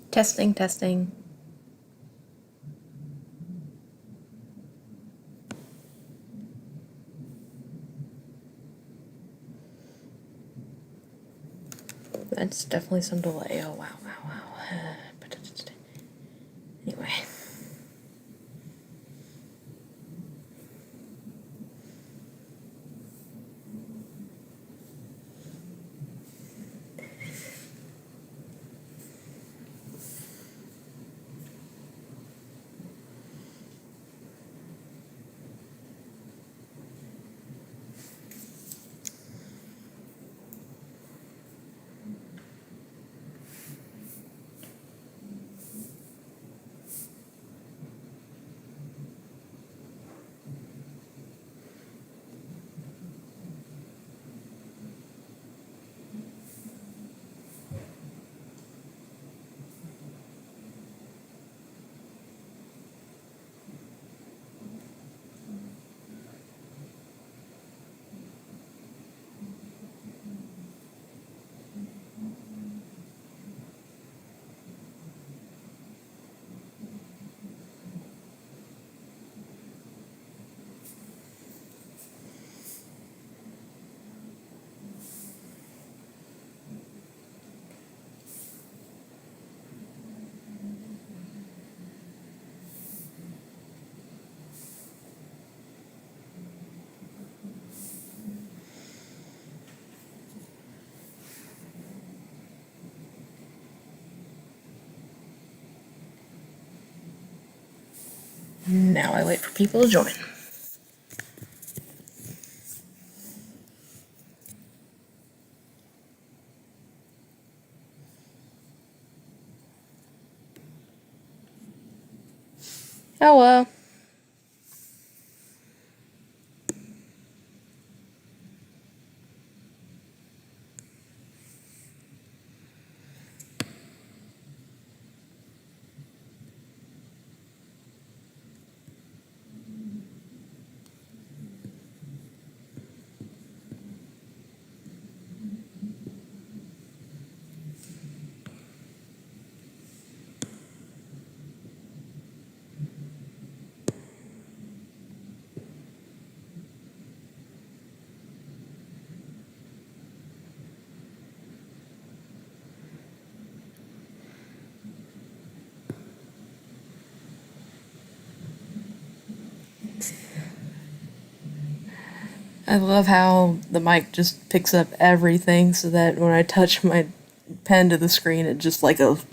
Testing, testing. That's definitely some delay. Oh, wow, wow, wow. Anyway. Now I wait for people to join. Hello. I love how the mic just picks up everything so that when I touch my pen to the screen, it just like goes.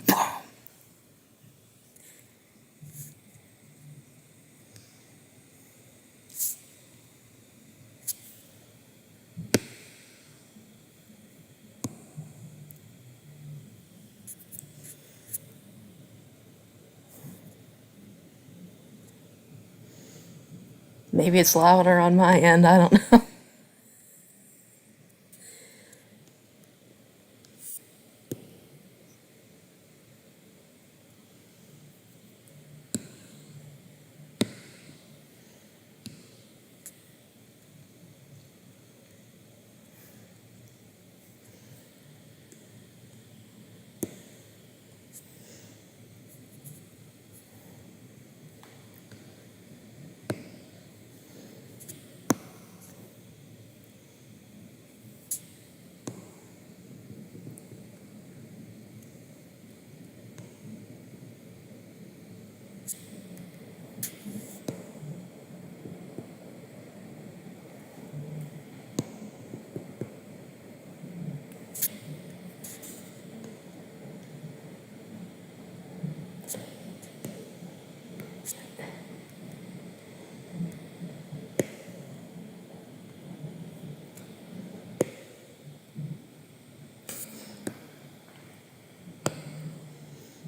Maybe it's louder on my end, I don't know.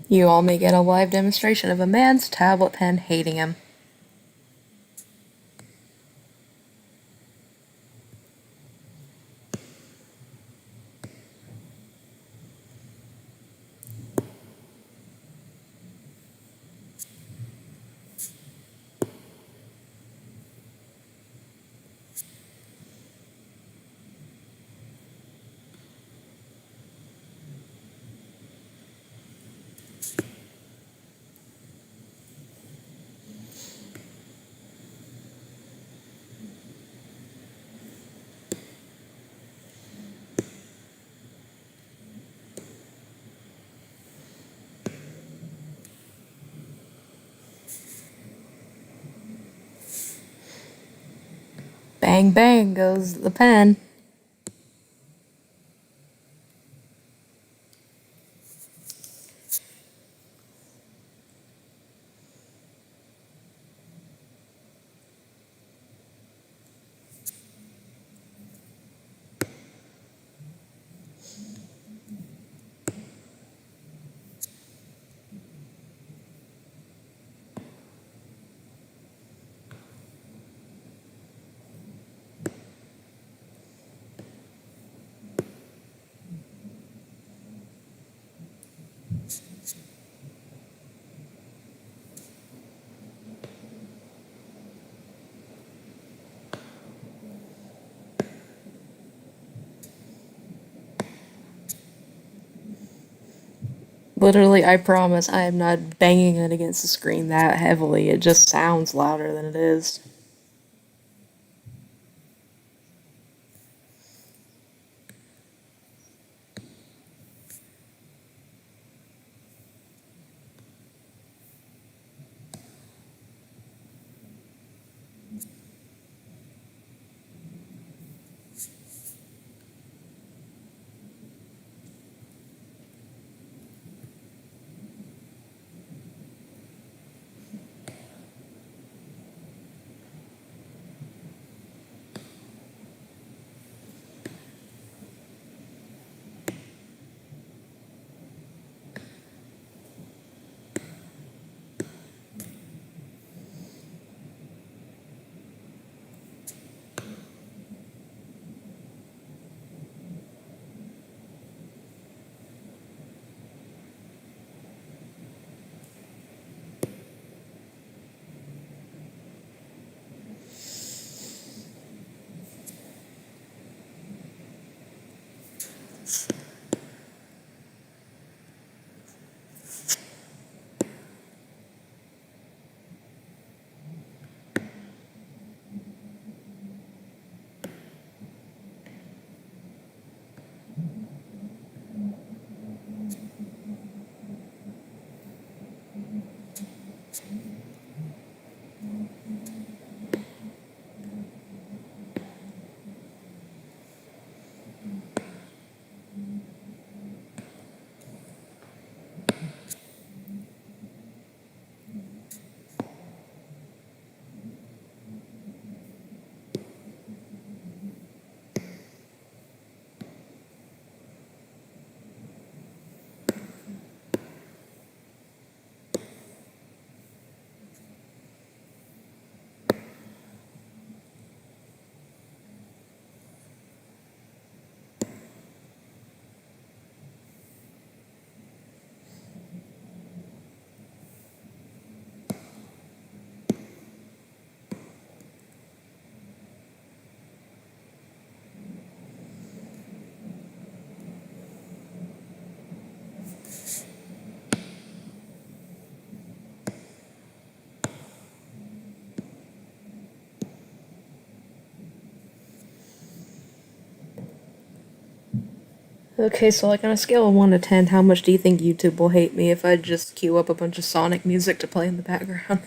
You all may get a live demonstration of a man's tablet pen hating him. Bang bang goes the pen. Literally, I promise I am not banging it against the screen that heavily. It just sounds louder than it is. Okay, so like on a scale of 1 to 10, how much do you think YouTube will hate me if I just queue up a bunch of Sonic music to play in the background?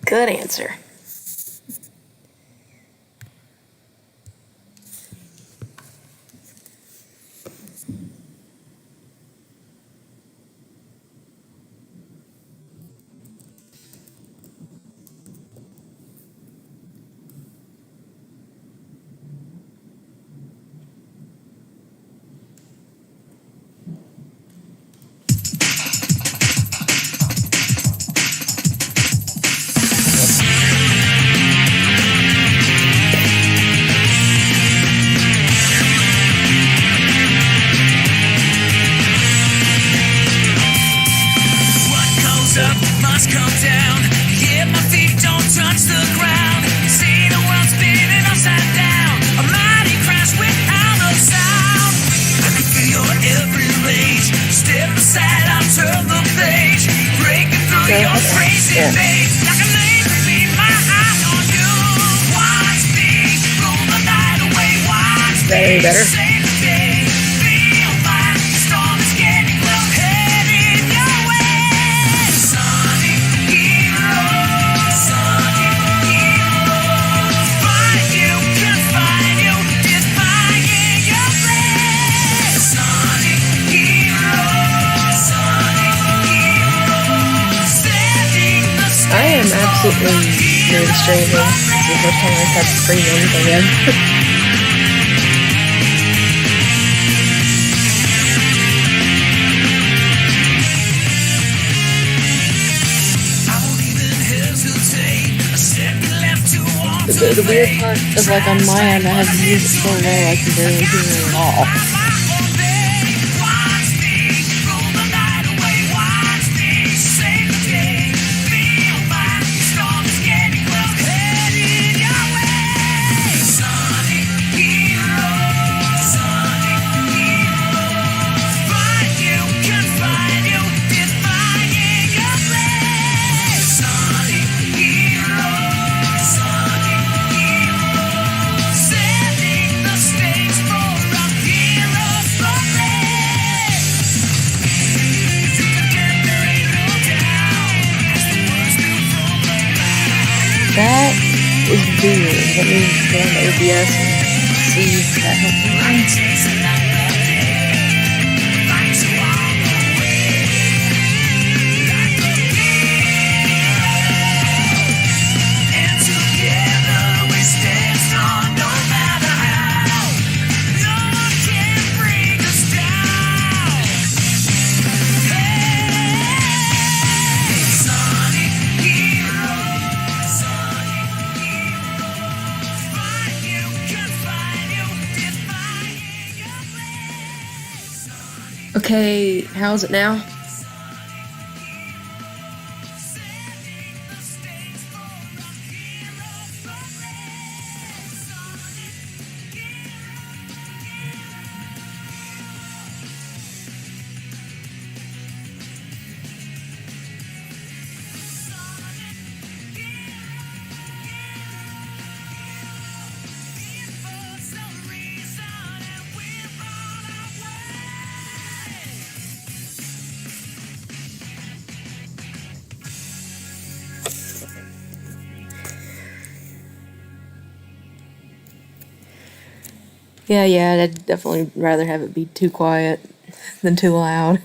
Good answer. Yeah. Is that any better? I am absolutely new to streaming. It's the first time I've had to stream anything in. The weird part is, like, on my end, I have the music so low I can barely hear it at all. That is weird. Let me go on OBS and see if that helps me. Okay, how's it now? Yeah, I'd definitely rather have it be too quiet than too loud.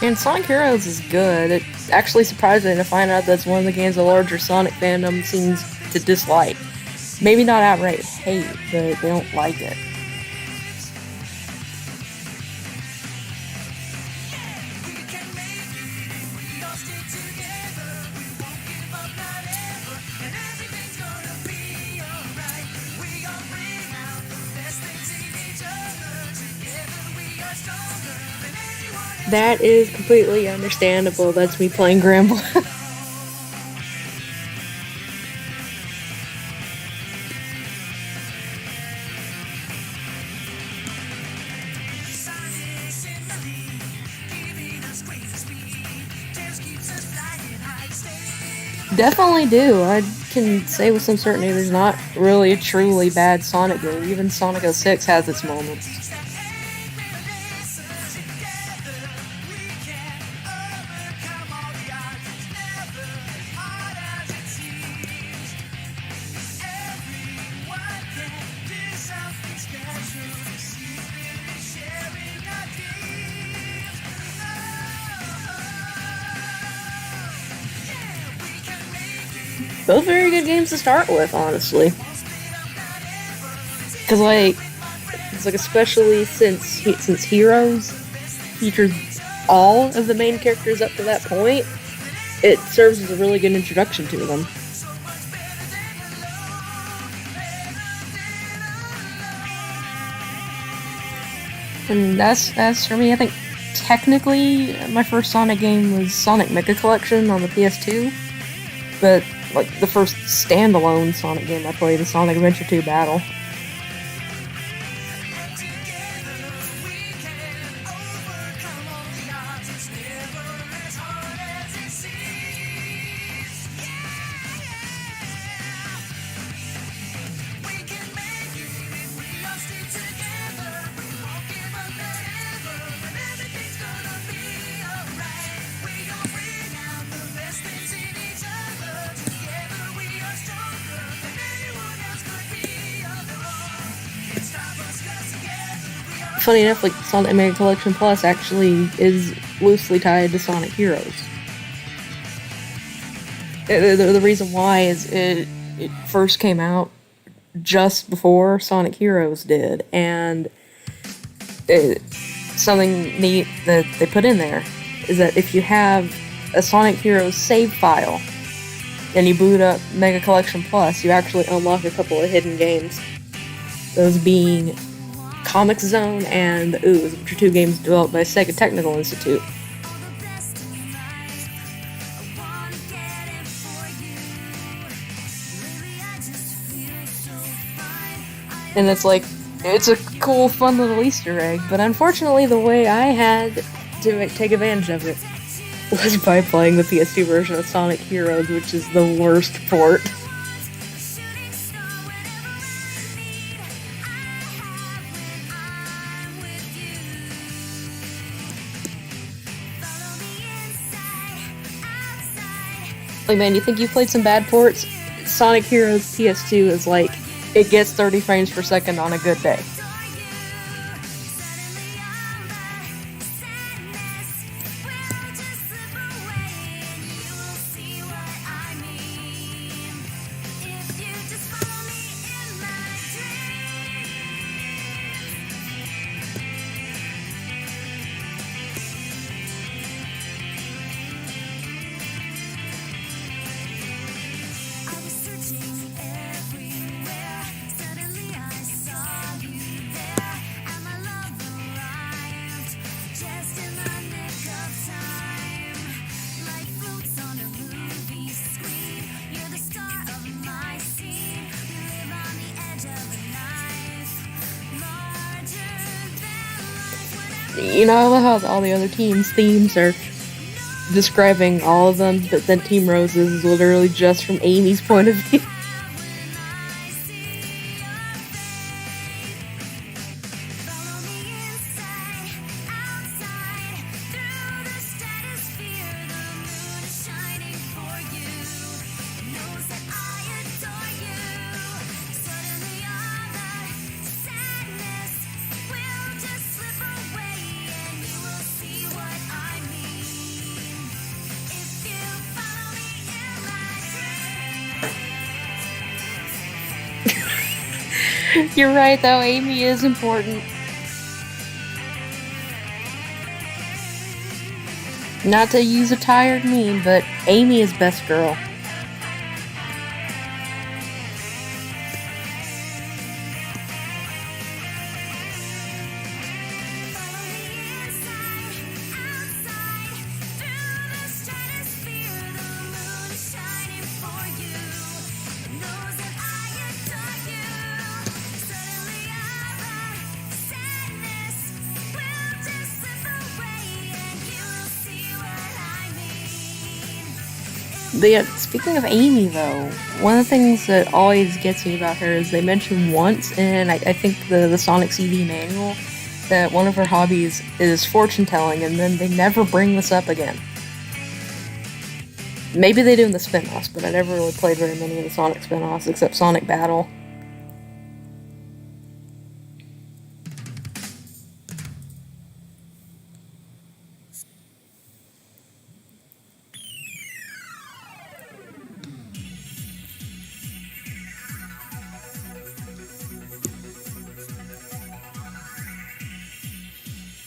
And Sonic Heroes is good. It's actually surprising to find out that's one of the games the larger Sonic fandom seems to dislike. Maybe not outright hate, but they don't like it. That is completely understandable. That's me playing Grimble. Definitely do. I can say with some certainty there's not really a truly bad Sonic game. Even Sonic 06 has its moments. Both very good games to start with, honestly. Because, like, It's like, especially since Heroes features all of the main characters up to that point, it serves as a really good introduction to them. And as for me, I think technically my first Sonic game was Sonic Mega Collection on the PS2, but like the first standalone Sonic game I played is Sonic Adventure 2 Battle. Funny enough, like Sonic Mega Collection Plus actually is loosely tied to Sonic Heroes. The reason why is it first came out just before Sonic Heroes did, and something neat that they put in there is that if you have a Sonic Heroes save file and you boot up Mega Collection Plus, you actually unlock a couple of hidden games. Those being Comic Zone and Ooze, which are two games developed by Sega Technical Institute. And it's a cool, fun little Easter egg, but unfortunately the way I had to take advantage of it was by playing the PS2 version of Sonic Heroes, which is the worst port. Like, man, you think you've played some bad ports? Sonic Heroes PS2 is like, it gets 30 frames per second on a good day. You know, I love how all the other teams' themes are describing all of them, but then Team Rose's is literally just from Amy's point of view. You're right, though, Amy is important. Not to use a tired meme, but Amy is best girl. But yeah, speaking of Amy, though, one of the things that always gets me about her is they mention once, and I think the Sonic CD manual, that one of her hobbies is fortune telling, and then they never bring this up again. Maybe they do in the spin-offs, but I never really played very many of the Sonic spin-offs except Sonic Battle.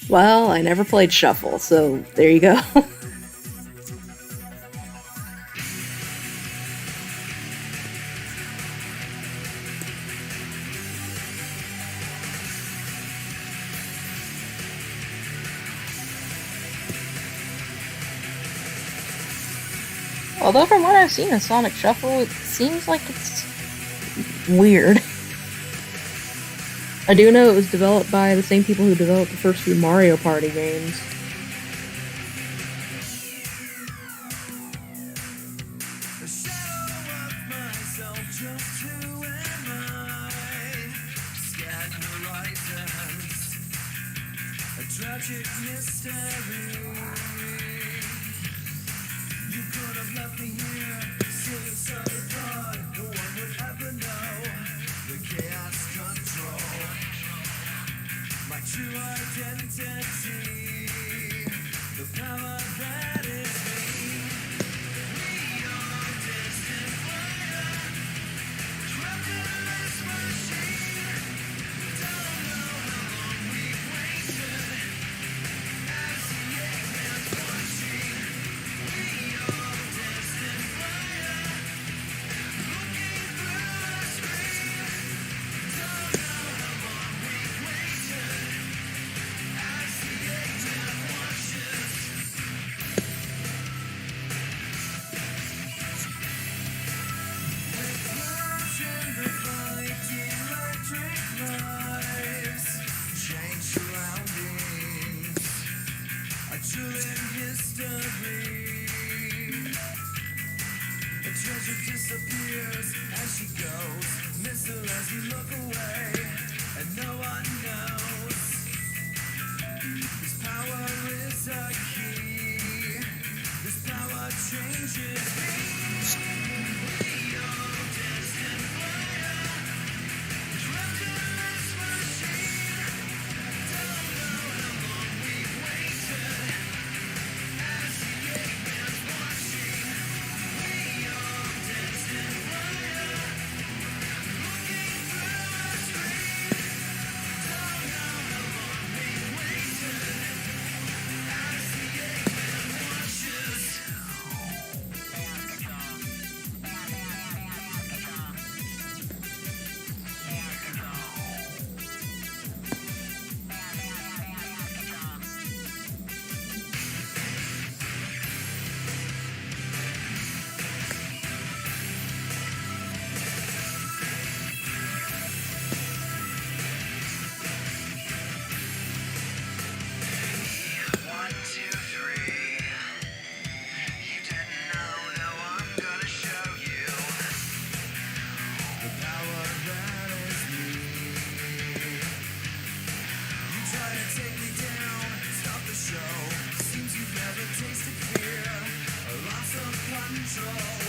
Well, I never played Shuffle, so there you go. Although from what I've seen of Sonic Shuffle, it seems like it's weird. I do know it was developed by the same people who developed the first few Mario Party games. Tragic mystery. You could have left me here, sitting so apart. No one would ever know the chaos control. My true identity, the power that is me. We are destined fire, trapped in this machine. Don't know how long we've waited. As the Eggman's watching, we are destined fire, looking through the screen. Don't know how long we've waited. As the Eggman watches. Explosion, the fight, electric lives, change surroundings. A trillion history. A treasure disappears as she goes. Miss her as you look away, and no one knows. This power is a key. This power changes me. We are destined fire, trapped in this machine. Don't know how long we've waited. As the Eggman's watching, we are destined fire, looking through the screen. Don't know how long we've waited. As the Eggman watches. One, two, three. You didn't know, now I'm gonna show you the power that is me. You try to take me down, stop the show. Seems you've never tasted fear, a loss of control.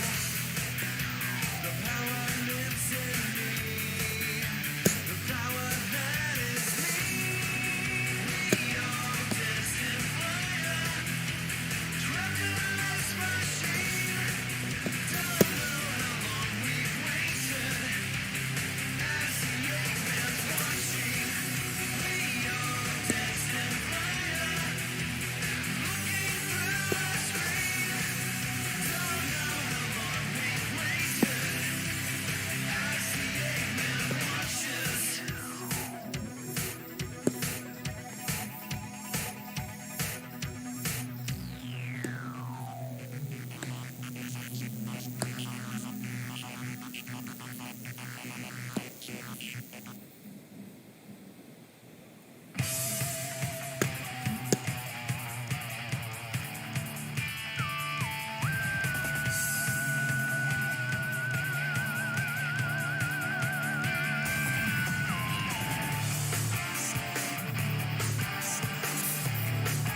The power lives in me. The power that is me. We are destined fire, trapped in this machine. Don't know how long we've waited. As the Eggman's watching, we are destined fire, looking through the screen. Don't know how long we've waited. As the Eggman watches.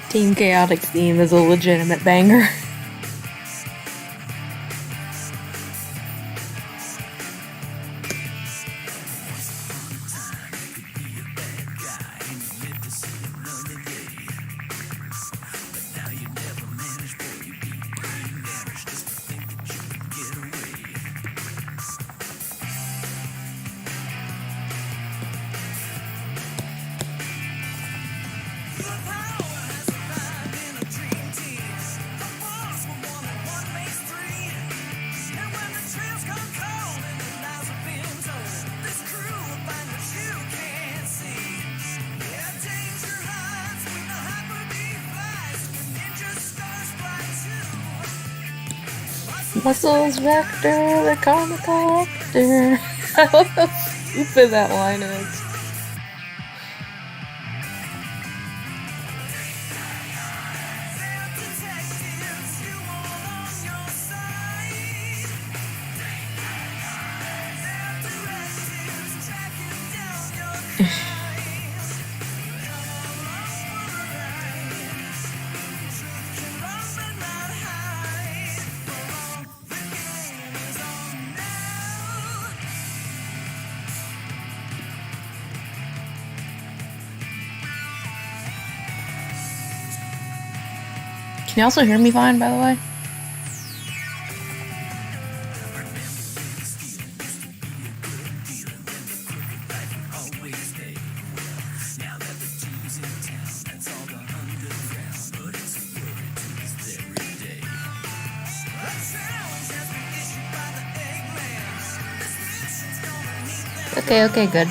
Team Chaotic's theme is a legitimate banger. Muscles Vector, the comical actor. I love how stupid that line is. Can you also hear me fine, by the way? Okay, good.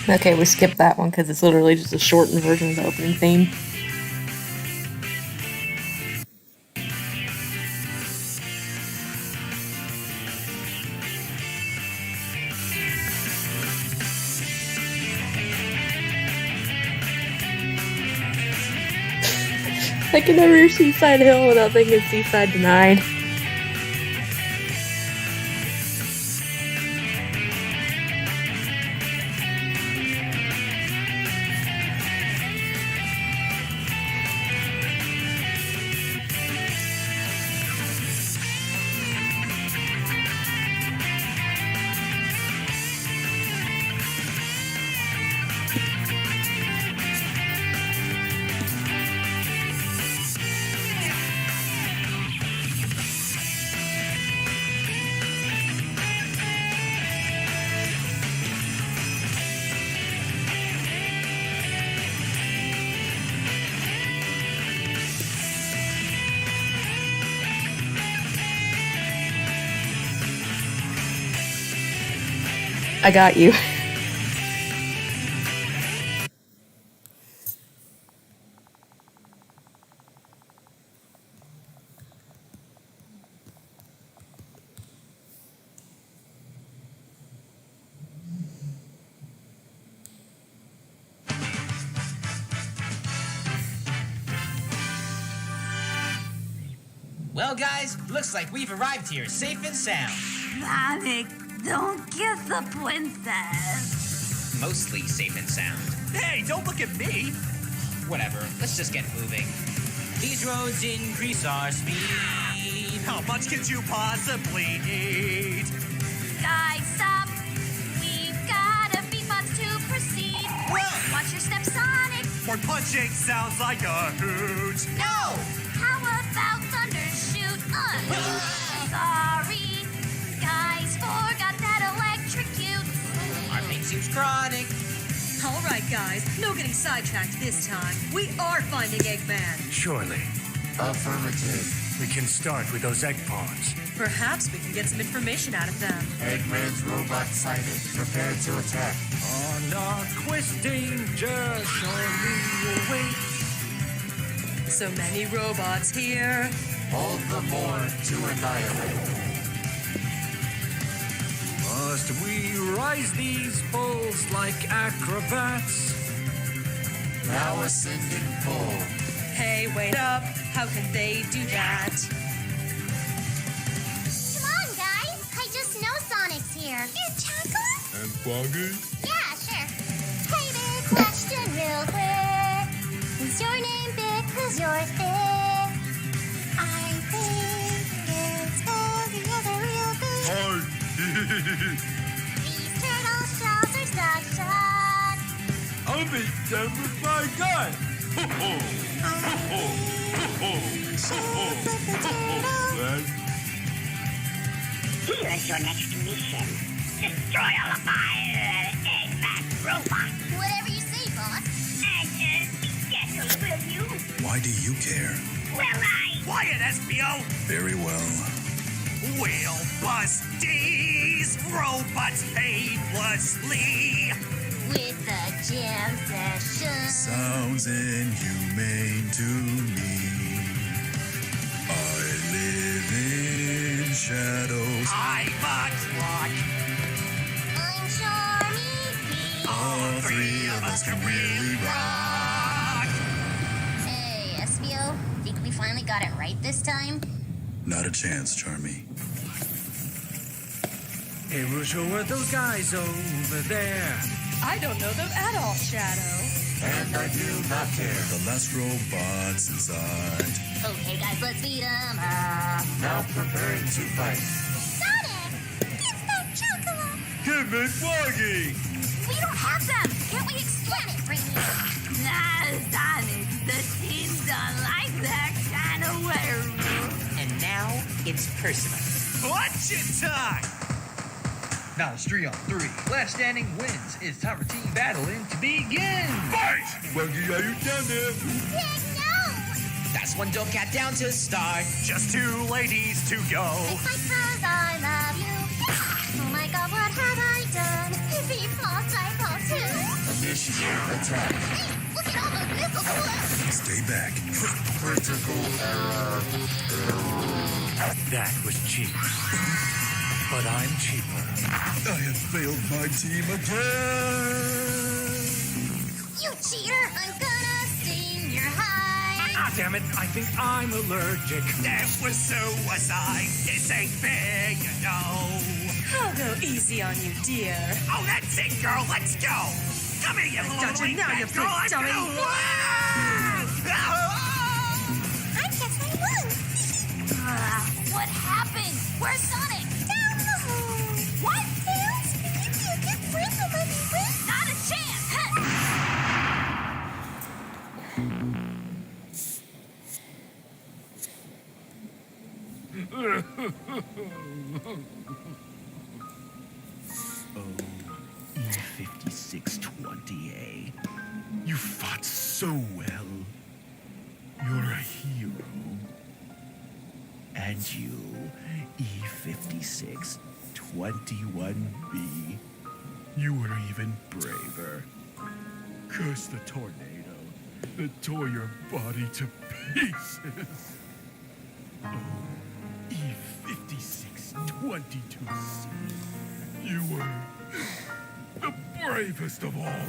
Okay, we skipped that one because it's literally just a shortened version of the opening theme. I can never hear Seaside Hill without thinking Seaside Denied. I got you. Well, guys, looks like we've arrived here, safe and sound. Sonic, don't kiss the princess. Mostly safe and sound. Hey, don't look at me! Whatever, let's just get moving. These roads increase our speed. How much could you possibly need? Guys, stop. We've gotta be Sword punching sounds like a hoot. No! How about Thundershoot? Sorry, guys, forgot that electrocute. Our paint suit's chronic. All right, guys, no getting sidetracked this time. We are finding Eggman. Surely. Affirmative. We can start with those egg pawns. Perhaps we can get some information out of them. Eggman's robot sighted. Prepare to attack. On our quest, danger surely awaits. So many robots here. All the more to annihilate. Must we rise these poles like acrobats? Now ascending full. Hey, wait up. How can they do that? Come on, guys. I just know Sonic's here. And Chocolate? And Foggy? Yeah, sure. Hey, big question real quick. Is your name big? Who's yours big? I think it's Foggy as a real big. These turtle shells are stock shot. I'll beat them with my gun. Ho ho! Ho ho! Ho ho! Here's your next mission. Destroy all of my Eggman robots. Whatever you say, boss. And yes, will you? Why do you care? Will I? Quiet, SBO! Very well. We'll bust these robots painlessly. With the jam session. Sounds inhumane to me. I live in shadows. I'm a truck. I'm Charmy B. All three of us can really rock. Hey, SBO. Think we finally got it right this time? Not a chance, Charmy. Hey, Rougeau, were those guys over there? I don't know them at all, Shadow. And I do not care. The last robots inside. Okay, guys, let's beat 'em. Now preparing to fight. Sonic! It's that chocolate! Give it Foggy! We don't have them. Can't we explain it? Nah, Sonic, the team don't like that kind of werewolf. And now it's personal. Punch it time! Now it's 3-on-3. Last standing wins. It's time for team battling to begin. Fight! Foggy, are you down there? Big no! That's one dope cat down to start. Just 2 ladies to go. It's like 'cause I love you. Oh my god, what have I done? If he falls, I fall too. Initiate attack. Hey, look at all those missiles. Stay back. Critical error. That was cheap. But I'm cheaper. I have failed my team again. You cheater! I'm gonna sting your hide. Ah, damn it. I think I'm allergic. That was suicide. This ain't fair, you know. I'll go easy on you, dear. Oh, that's it, girl. Let's go. Come here, you little Gotcha, late now fat you girl. big I'm dummy. gonna- I guess I won. What happened? Where's Sonic? Down the hole. What? Tails, if you can bring him anyway. Not a chance. E5620A. You fought so well. You're a hero. And you, E5621B. You were even braver. Curse the tornado that tore your body to pieces. Oh, E5622C. You were the bravest of all.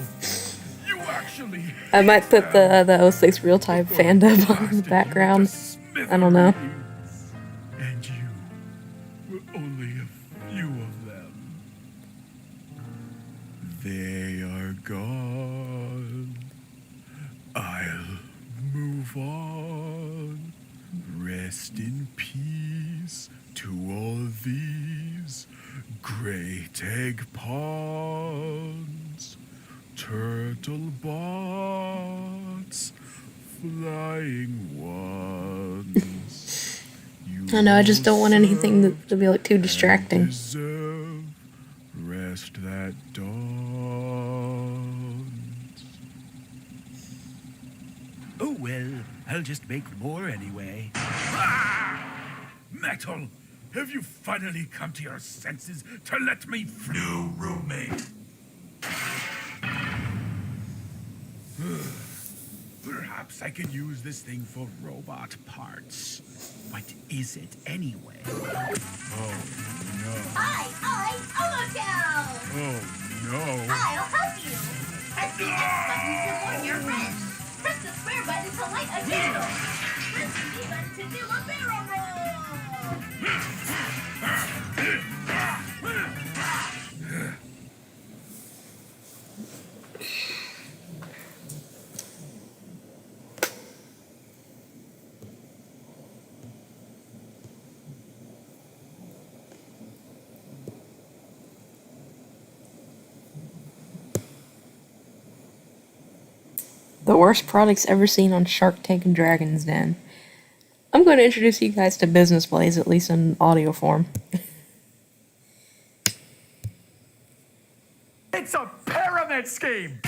You actually. I might put the 06 real time fandom on in the background. I don't know. And you were only a few of them. They are gone. I'll move on. Rest in peace to all these great egg pawns, turtle boss. flying ones. I know, I just don't want anything to be like too distracting. Deserve rest that dawns. Oh well, I'll just make more anyway. Metal, have you finally come to your senses to let me new roommate? Perhaps I could use this thing for robot parts. What is it anyway? Oh no. Look out! Oh no. I'll help you. Press the X button to warn your friends. Press the square button to light a candle. Press the B button to do a barrel roll. The worst products ever seen on Shark Tank and Dragon's Den. I'm going to introduce you guys to Business Plays, at least in audio form. It's a pyramid scheme!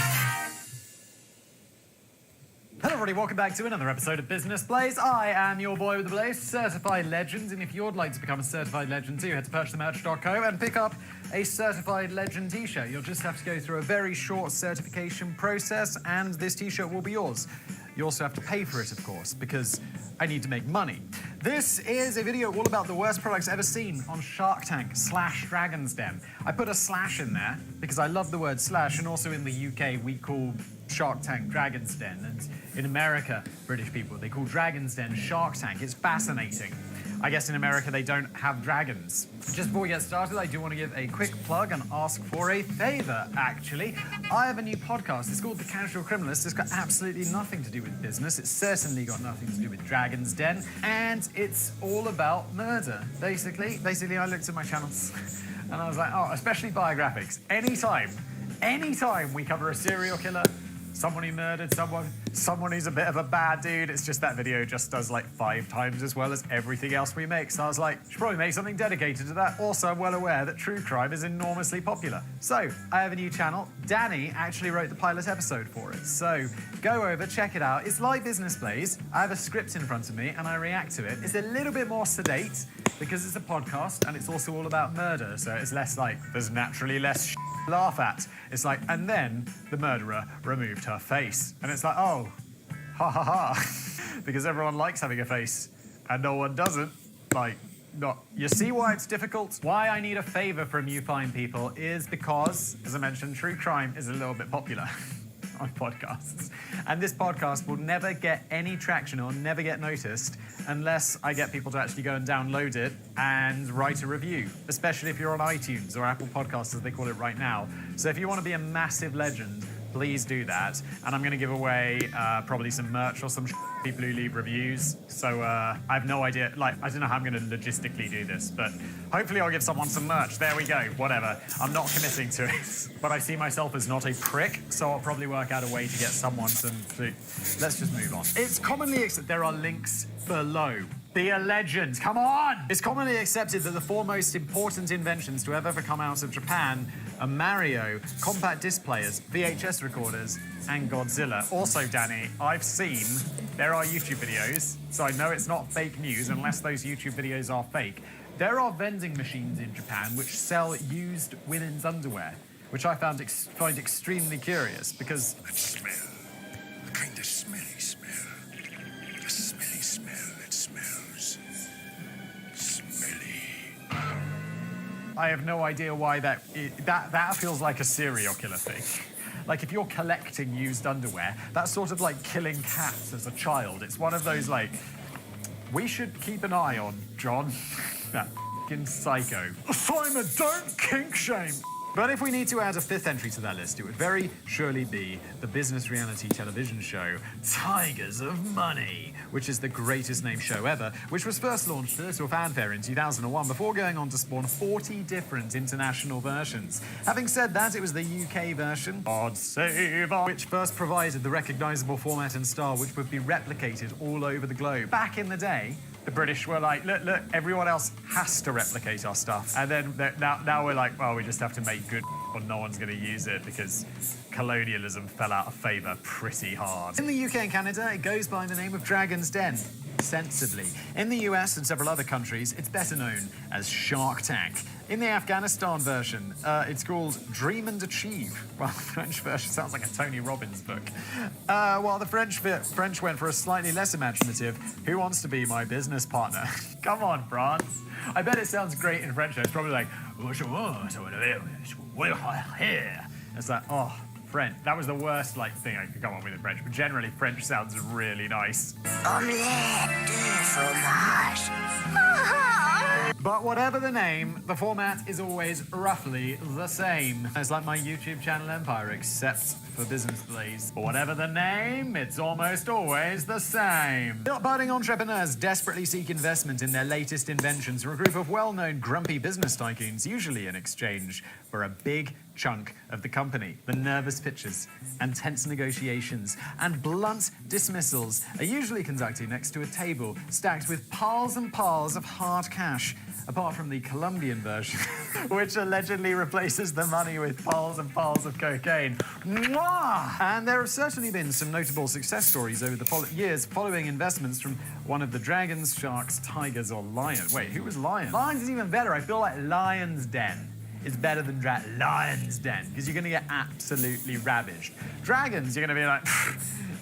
Hello everybody, welcome back to another episode of Business Plays. I am your boy with the blaze, Certified Legend, and if you'd like to become a Certified Legend too, head to purchasethemerch.co and pick up a Certified Legend t-shirt. You'll just have to go through a very short certification process, and this t-shirt will be yours. You also have to pay for it, of course, because I need to make money. This is a video all about the worst products ever seen on Shark Tank / Dragon's Den. I put a slash in there because I love the word slash, and also in the UK we call Shark Tank Dragon's Den, and in America, British people, they call Dragon's Den Shark Tank. It's fascinating. I guess in America they don't have dragons. Just before we get started, I do want to give a quick plug and ask for a favor, actually. I have a new podcast. It's called The Casual Criminalist. It's got absolutely nothing to do with business. It's certainly got nothing to do with Dragon's Den. And it's all about murder, basically. Basically, I looked at my channels and I was like, oh, especially biographics. Anytime we cover a serial killer, someone who murdered someone who's a bit of a bad dude, it's just that video just does like 5 times as well as everything else we make. So I was like, should probably make something dedicated to that. Also, I'm well aware that true crime is enormously popular. So I have a new channel. Danny actually wrote the pilot episode for it. So go over, check it out. It's like Business Plays. I have a script in front of me and I react to it. It's a little bit more sedate because it's a podcast and it's also all about murder. So it's less like, there's naturally less laugh at. It's like, and then the murderer removed her face. And it's like, oh, ha ha ha. Because everyone likes having a face and no one doesn't. Like, not. You see why it's difficult? Why I need a favor from you fine people is because, as I mentioned, true crime is a little bit popular on podcasts. And this podcast will never get any traction or never get noticed unless I get people to actually go and download it and write a review, especially if you're on iTunes or Apple Podcasts as they call it right now. So if you want to be a massive legend, please do that. And I'm going to give away probably some merch or some people who leave reviews. So I have no idea, like, I don't know how I'm going to logistically do this, but hopefully I'll give someone some merch. There we go, whatever. I'm not committing to it, but I see myself as not a prick, so I'll probably work out a way to get someone some food. Let's just move on. It's commonly accepted, there are links below. Be a legend, come on! It's commonly accepted that the 4 most important inventions to have ever come out of Japan are Mario, compact disc players, VHS recorders, and Godzilla. Also, Danny, I've seen there are YouTube videos, so I know it's not fake news unless those YouTube videos are fake. There are vending machines in Japan which sell used women's underwear, which I find extremely curious because... That smell, the kind of smelly smell, the smelly smell that smells smelly. I have no idea why that feels like a serial killer thing. Like, if you're collecting used underwear, that's sort of like killing cats as a child. It's one of those, like, we should keep an eye on, John. That f***ing psycho. Simon, don't kink shame. But if we need to add a fifth entry to that list, it would very surely be the business reality television show Tigers of Money, which is the greatest named show ever, which was first launched to little fanfare in 2001 before going on to spawn 40 different international versions. Having said that, it was the UK version, God Save Us, which first provided the recognisable format and style which would be replicated all over the globe. Back in the day, the British were like, look, everyone else has to replicate our stuff. And then now we're like, well, we just have to make good or no one's going to use it because colonialism fell out of favour pretty hard. In the UK and Canada, it goes by the name of Dragon's Den, sensibly. In the US and several other countries, it's better known as Shark Tank. In the Afghanistan version, it's called Dream and Achieve. Well, the French version sounds like a Tony Robbins book. While the French went for a slightly less imaginative, Who Wants to Be My Business Partner? Come on, France. I bet it sounds great in French. It's probably like, it's like, oh, French. That was the worst thing I could come up with in French, but generally French sounds really nice. Omelette de fromage. But whatever the name, the format is always roughly the same. It's like my YouTube channel Empire, except for Business Blaze. But whatever the name, it's almost always the same. Budding entrepreneurs desperately seek investment in their latest inventions from a group of well-known grumpy business tycoons, usually in exchange for a big chunk of the company. The nervous pitches and tense negotiations and blunt dismissals are usually conducted next to a table stacked with piles and piles of hard cash, apart from the Colombian version, which allegedly replaces the money with piles and piles of cocaine. Mwah! And there have certainly been some notable success stories over the years following investments from one of the dragons, sharks, tigers, or lions. Wait, who was lion? Lions is even better. I feel like Lion's Den is better than Lion's Den, because you're going to get absolutely ravaged. Dragons, you're going to be like,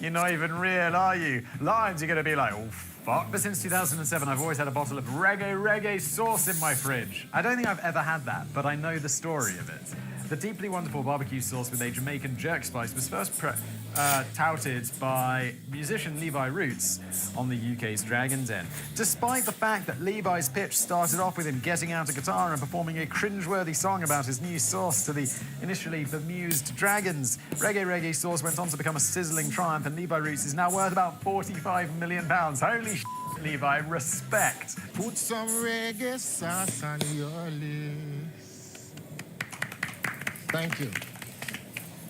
you're not even real, are you? Lions, you're going to be like, oh, fuck. But since 2007, I've always had a bottle of reggae sauce in my fridge. I don't think I've ever had that, but I know the story of it. The deeply wonderful barbecue sauce with a Jamaican jerk spice was first touted by musician Levi Roots on the UK's Dragon's Den. Despite the fact that Levi's pitch started off with him getting out a guitar and performing a cringeworthy song about his new sauce to the initially bemused dragons, reggae sauce went on to become a sizzling triumph, and Levi Roots is now worth about £45 million. Holy shit, Levi, respect. Put some reggae sauce on your lips. Thank you.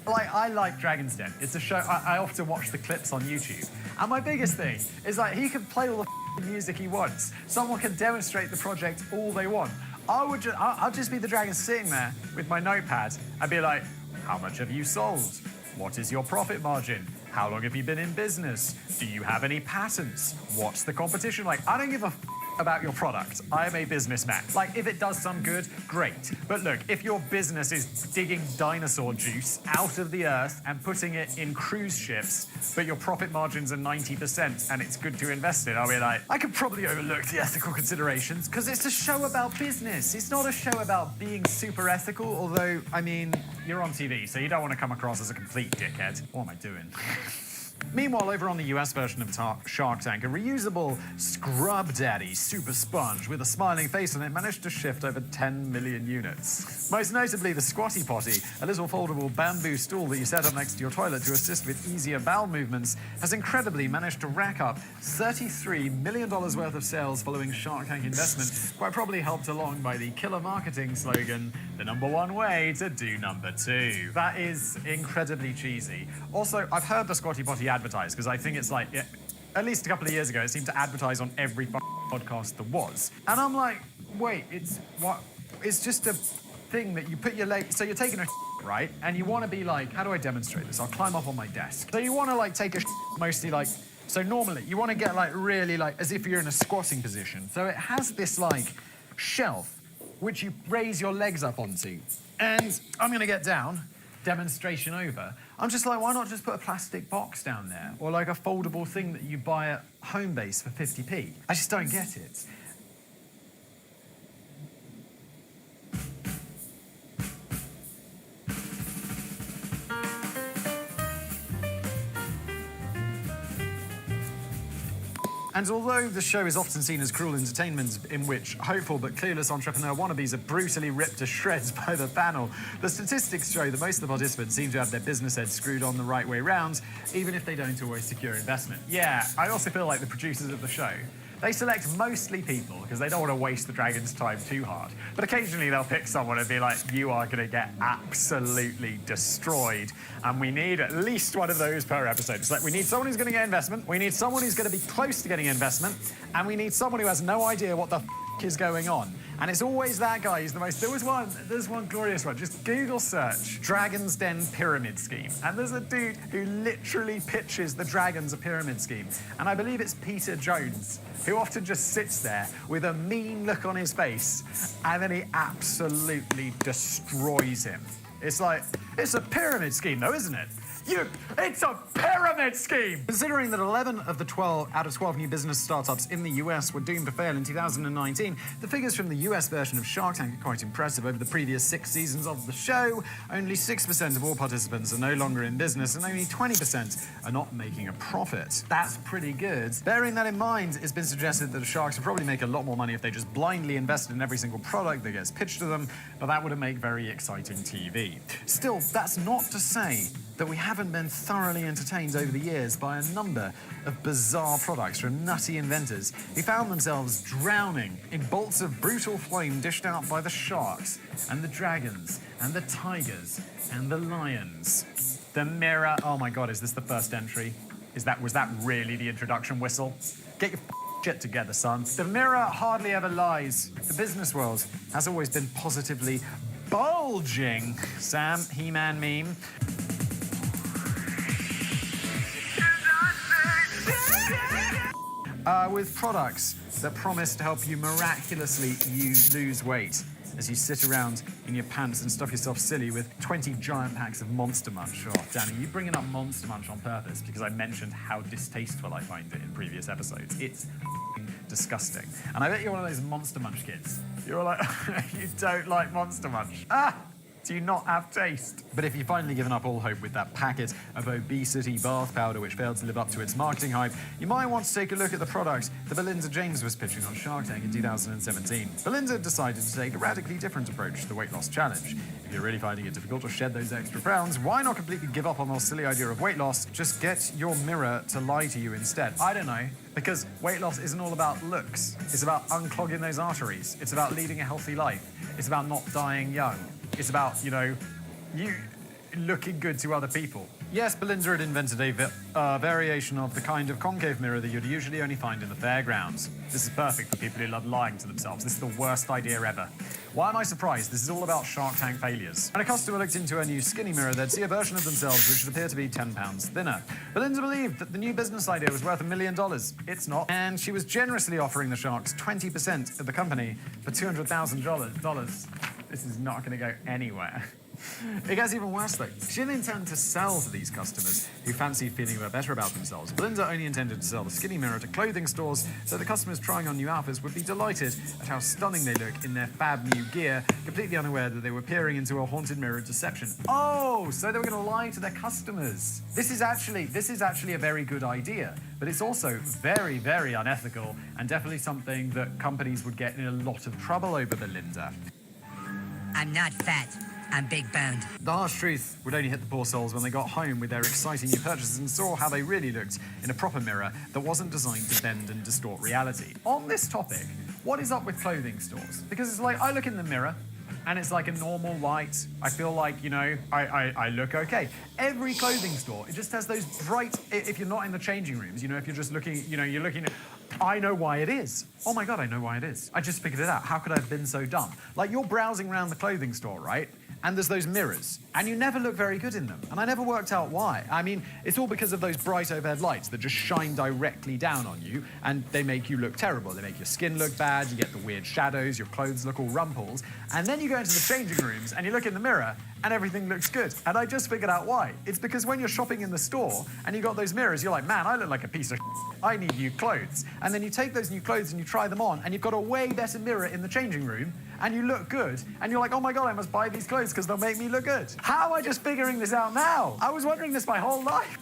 I like Dragon's Den. It's a show, I often watch the clips on YouTube. And my biggest thing is he can play all the music he wants. Someone can demonstrate the project all they want. I'll just be the dragon sitting there with my notepad and be like, how much have you sold? What is your profit margin? How long have you been in business? Do you have any patents? What's the competition like? I don't give a about your product. I am a businessman. If it does some good, great. But look, if your business is digging dinosaur juice out of the earth and putting it in cruise ships, but your profit margins are 90% and it's good to invest in, I'll be like, I could probably overlook the ethical considerations because it's a show about business. It's not a show about being super ethical, although, you're on TV, so you don't want to come across as a complete dickhead. What am I doing? Meanwhile, over on the US version of Shark Tank, a reusable Scrub Daddy super sponge with a smiling face on it managed to shift over 10 million units. Most notably, the Squatty Potty, a little foldable bamboo stool that you set up next to your toilet to assist with easier bowel movements, has incredibly managed to rack up $33 million worth of sales following Shark Tank investment, quite probably helped along by the killer marketing slogan, the #1 way to do #2. That is incredibly cheesy. Also, I've heard the Squatty Potty advertised, because I think it's at least a couple of years ago, it seemed to advertise on every podcast there was. And I'm like, wait, it's just a thing that you put your leg, so you're taking a right? And you want to be like, how do I demonstrate this? I'll climb up on my desk. So you want to take a mostly so normally you want to get really as if you're in a squatting position. So it has this shelf, which you raise your legs up onto. And I'm going to get down, demonstration over. I'm just like, why not just put a plastic box down there? Or a foldable thing that you buy at Homebase for 50p? I just don't get it. And although the show is often seen as cruel entertainment in which hopeful but clueless entrepreneur wannabes are brutally ripped to shreds by the panel, the statistics show that most of the participants seem to have their business heads screwed on the right way round, even if they don't always secure investment. Yeah, I also feel like the producers of the show, they select mostly people because they don't want to waste the dragon's time too hard. But occasionally they'll pick someone and be like, you are going to get absolutely destroyed. And we need at least one of those per episode. It's like we need someone who's going to get investment, we need someone who's going to be close to getting investment, and we need someone who has no idea what the is going on. And it's always that guy who's the most... There's one glorious one. Just Google search Dragon's Den pyramid scheme. And there's a dude who literally pitches the dragons a pyramid scheme. And I believe it's Peter Jones, who often just sits there with a mean look on his face, and then he absolutely destroys him. It's like, it's a pyramid scheme though, isn't it? It's a pyramid scheme! Considering that 11 of the 12 out of 12 new business startups in the US were doomed to fail in 2019, the figures from the US version of Shark Tank are quite impressive. Over the previous 6 seasons of the show, only 6% of all participants are no longer in business and only 20% are not making a profit. That's pretty good. Bearing that in mind, it's been suggested that the sharks would probably make a lot more money if they just blindly invested in every single product that gets pitched to them, but that wouldn't make very exciting TV. Still, that's not to say that we haven't been thoroughly entertained over the years by a number of bizarre products from nutty inventors who found themselves drowning in bolts of brutal flame dished out by the sharks and the dragons and the tigers and the lions. The mirror. Oh my God, is this the first entry? Was that really the introduction whistle? Get your shit together, son. The mirror hardly ever lies. The business world has always been positively bulging. Sam, He-Man meme. With products that promise to help you miraculously lose weight as you sit around in your pants and stuff yourself silly with 20 giant packs of Monster Munch. Oh, Danny, you bringing up Monster Munch on purpose because I mentioned how distasteful I find it in previous episodes. It's disgusting. And I bet you're one of those Monster Munch kids. You're like, you don't like Monster Munch. Do you not have taste? But if you've finally given up all hope with that packet of obesity bath powder which failed to live up to its marketing hype, you might want to take a look at the product that Belinda James was pitching on Shark Tank in 2017. Belinda decided to take a radically different approach to the weight loss challenge. If you're really finding it difficult to shed those extra pounds, why not completely give up on the silly idea of weight loss? Just get your mirror to lie to you instead. I don't know, because weight loss isn't all about looks. It's about unclogging those arteries. It's about leading a healthy life. It's about not dying young. It's about, you looking good to other people. Yes, Belinda had invented a variation of the kind of concave mirror that you'd usually only find in the fairgrounds. This is perfect for people who love lying to themselves. This is the worst idea ever. Why am I surprised? This is all about Shark Tank failures. When a customer looked into a new skinny mirror, they'd see a version of themselves which would appear to be 10 pounds thinner. Belinda believed that the new business idea was worth $1 million. It's not. And she was generously offering the sharks 20% of the company for $200,000. This is not going to go anywhere. It gets even worse though. She didn't intend to sell to these customers who fancied feeling a bit better about themselves. Belinda only intended to sell the skinny mirror to clothing stores so the customers trying on new outfits would be delighted at how stunning they look in their fab new gear, completely unaware that they were peering into a haunted mirror of deception. Oh, so they were going to lie to their customers. This is actually a very good idea, but it's also very, very unethical and definitely something that companies would get in a lot of trouble over, Belinda. I'm not fat. I'm big boned. The harsh truth would only hit the poor souls when they got home with their exciting new purchases and saw how they really looked in a proper mirror that wasn't designed to bend and distort reality. On this topic, what is up with clothing stores? Because it's like, I look in the mirror, and it's like a normal light. I feel like, I look okay. Every clothing store, it just has those bright, if you're not in the changing rooms, if you're just looking, you're looking at, I know why it is. Oh my God, I know why it is. I just figured it out. How could I have been so dumb? Like, you're browsing around the clothing store, right? And there's those mirrors, and you never look very good in them. And I never worked out why. I mean, it's all because of those bright overhead lights that just shine directly down on you, and they make you look terrible. They make your skin look bad, you get the weird shadows, your clothes look all rumpled, and then you go into the changing rooms, and you look in the mirror, and everything looks good. And I just figured out why. It's because when you're shopping in the store, and you got those mirrors, you're like, man, I look like a piece of I need new clothes. And then you take those new clothes and you try them on, and you've got a way better mirror in the changing room, and you look good, and you're like, oh my God, I must buy these clothes because they'll make me look good. How am I just figuring this out now? I was wondering this my whole life.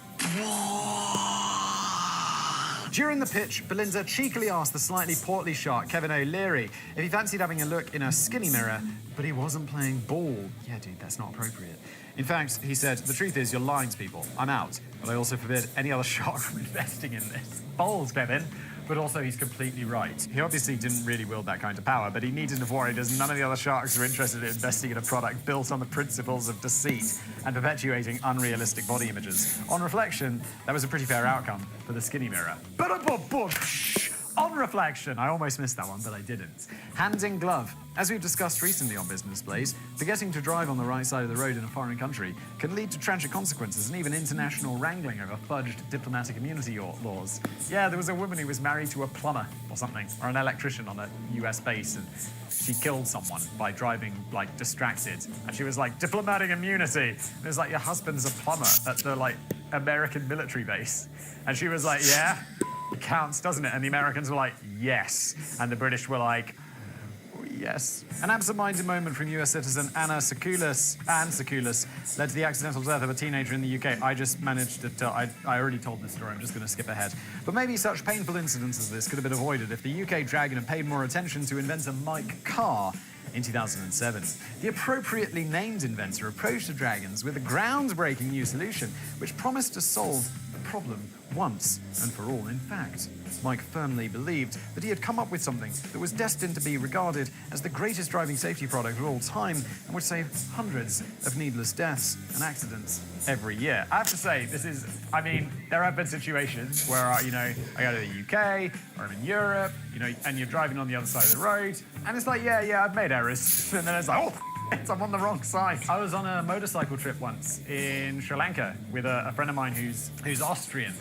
During the pitch, Belinda cheekily asked the slightly portly shark, Kevin O'Leary, if he fancied having a look in a skinny mirror, but he wasn't playing ball. Yeah, dude, that's not appropriate. In fact, he said, the truth is you're lying to people. I'm out, but I also forbid any other shark from investing in this. Balls, Kevin. But also, he's completely right. He obviously didn't really wield that kind of power, but he needn't have worried as none of the other sharks were interested in investing in a product built on the principles of deceit and perpetuating unrealistic body images. On reflection, that was a pretty fair outcome for the skinny mirror. On reflection, I almost missed that one, but I didn't. Hand in glove. As we've discussed recently on Business Blaze, forgetting to drive on the right side of the road in a foreign country can lead to tragic consequences and even international wrangling over fudged diplomatic immunity laws. Yeah, there was a woman who was married to a plumber or something, or an electrician on a US base, and she killed someone by driving, like, distracted. And she was like, diplomatic immunity. And it was like, your husband's a plumber at the, like, American military base. And she was like, yeah, it counts, doesn't it? And the Americans were like, yes. And the British were like, oh, yes. An absent-minded moment from US citizen Anne Sekulis led to the accidental death of a teenager in the UK. I just managed to tell, I already told this story, I'm just going to skip ahead. But maybe such painful incidents as this could have been avoided if the UK Dragon had paid more attention to inventor Mike Carr in 2007. The appropriately named inventor approached the Dragons with a groundbreaking new solution which promised to solve the problem once and for all. In fact, Mike firmly believed that he had come up with something that was destined to be regarded as the greatest driving safety product of all time and would save hundreds of needless deaths and accidents every year. I have to say, there have been situations where, I go to the UK or I'm in Europe, and you're driving on the other side of the road, and it's like, yeah, I've made errors. And then it's like, I'm on the wrong side. I was on a motorcycle trip once in Sri Lanka with a friend of mine who's Austrian.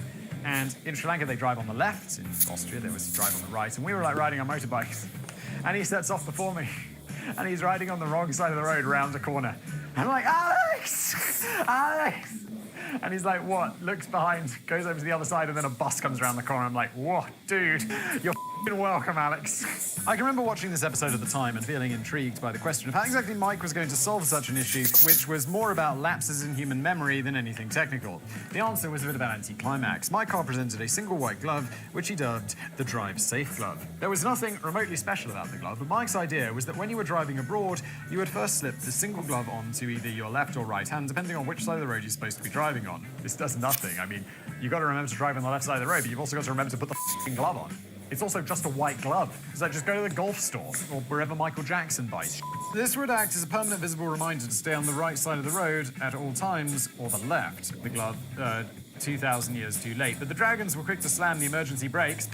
And in Sri Lanka, they drive on the left. In Austria, they always drive on the right. And we were like riding our motorbikes. And he sets off before me. And he's riding on the wrong side of the road around a corner. And I'm like, Alex! And he's like, what? Looks behind, goes over to the other side, and then a bus comes around the corner. I'm like, what? Dude, you're welcome, Alex. I can remember watching this episode at the time and feeling intrigued by the question of how exactly Mike was going to solve such an issue, which was more about lapses in human memory than anything technical. The answer was a bit of an anticlimax. Mike Carr presented a single white glove, which he dubbed the Drive Safe Glove. There was nothing remotely special about the glove, but Mike's idea was that when you were driving abroad, you would first slip the single glove onto either your left or right hand, depending on which side of the road you're supposed to be driving on. This does nothing. You've got to remember to drive on the left side of the road, but you've also got to remember to put the f***ing glove on. It's also just a white glove. So just go to the golf store or wherever Michael Jackson buys. This would act as a permanent visible reminder to stay on the right side of the road at all times, or the left. The glove, 2,000 years too late. But the Dragons were quick to slam the emergency brakes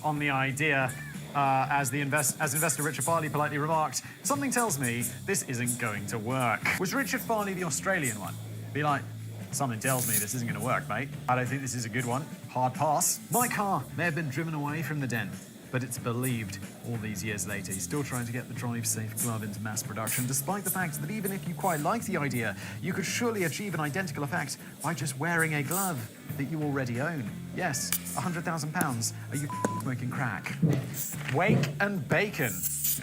on the idea. As investor Richard Farley politely remarked, something tells me this isn't going to work. Was Richard Farley the Australian one? Be like, something tells me this isn't going to work, mate. I don't think this is a good one. Hard pass. Mike Carr may have been driven away from the den, but it's believed all these years later he's still trying to get the Drive Safe glove into mass production, despite the fact that even if you quite like the idea, you could surely achieve an identical effect by just wearing a glove that you already own. Yes, £100,000. Are you smoking crack? Wake and bacon.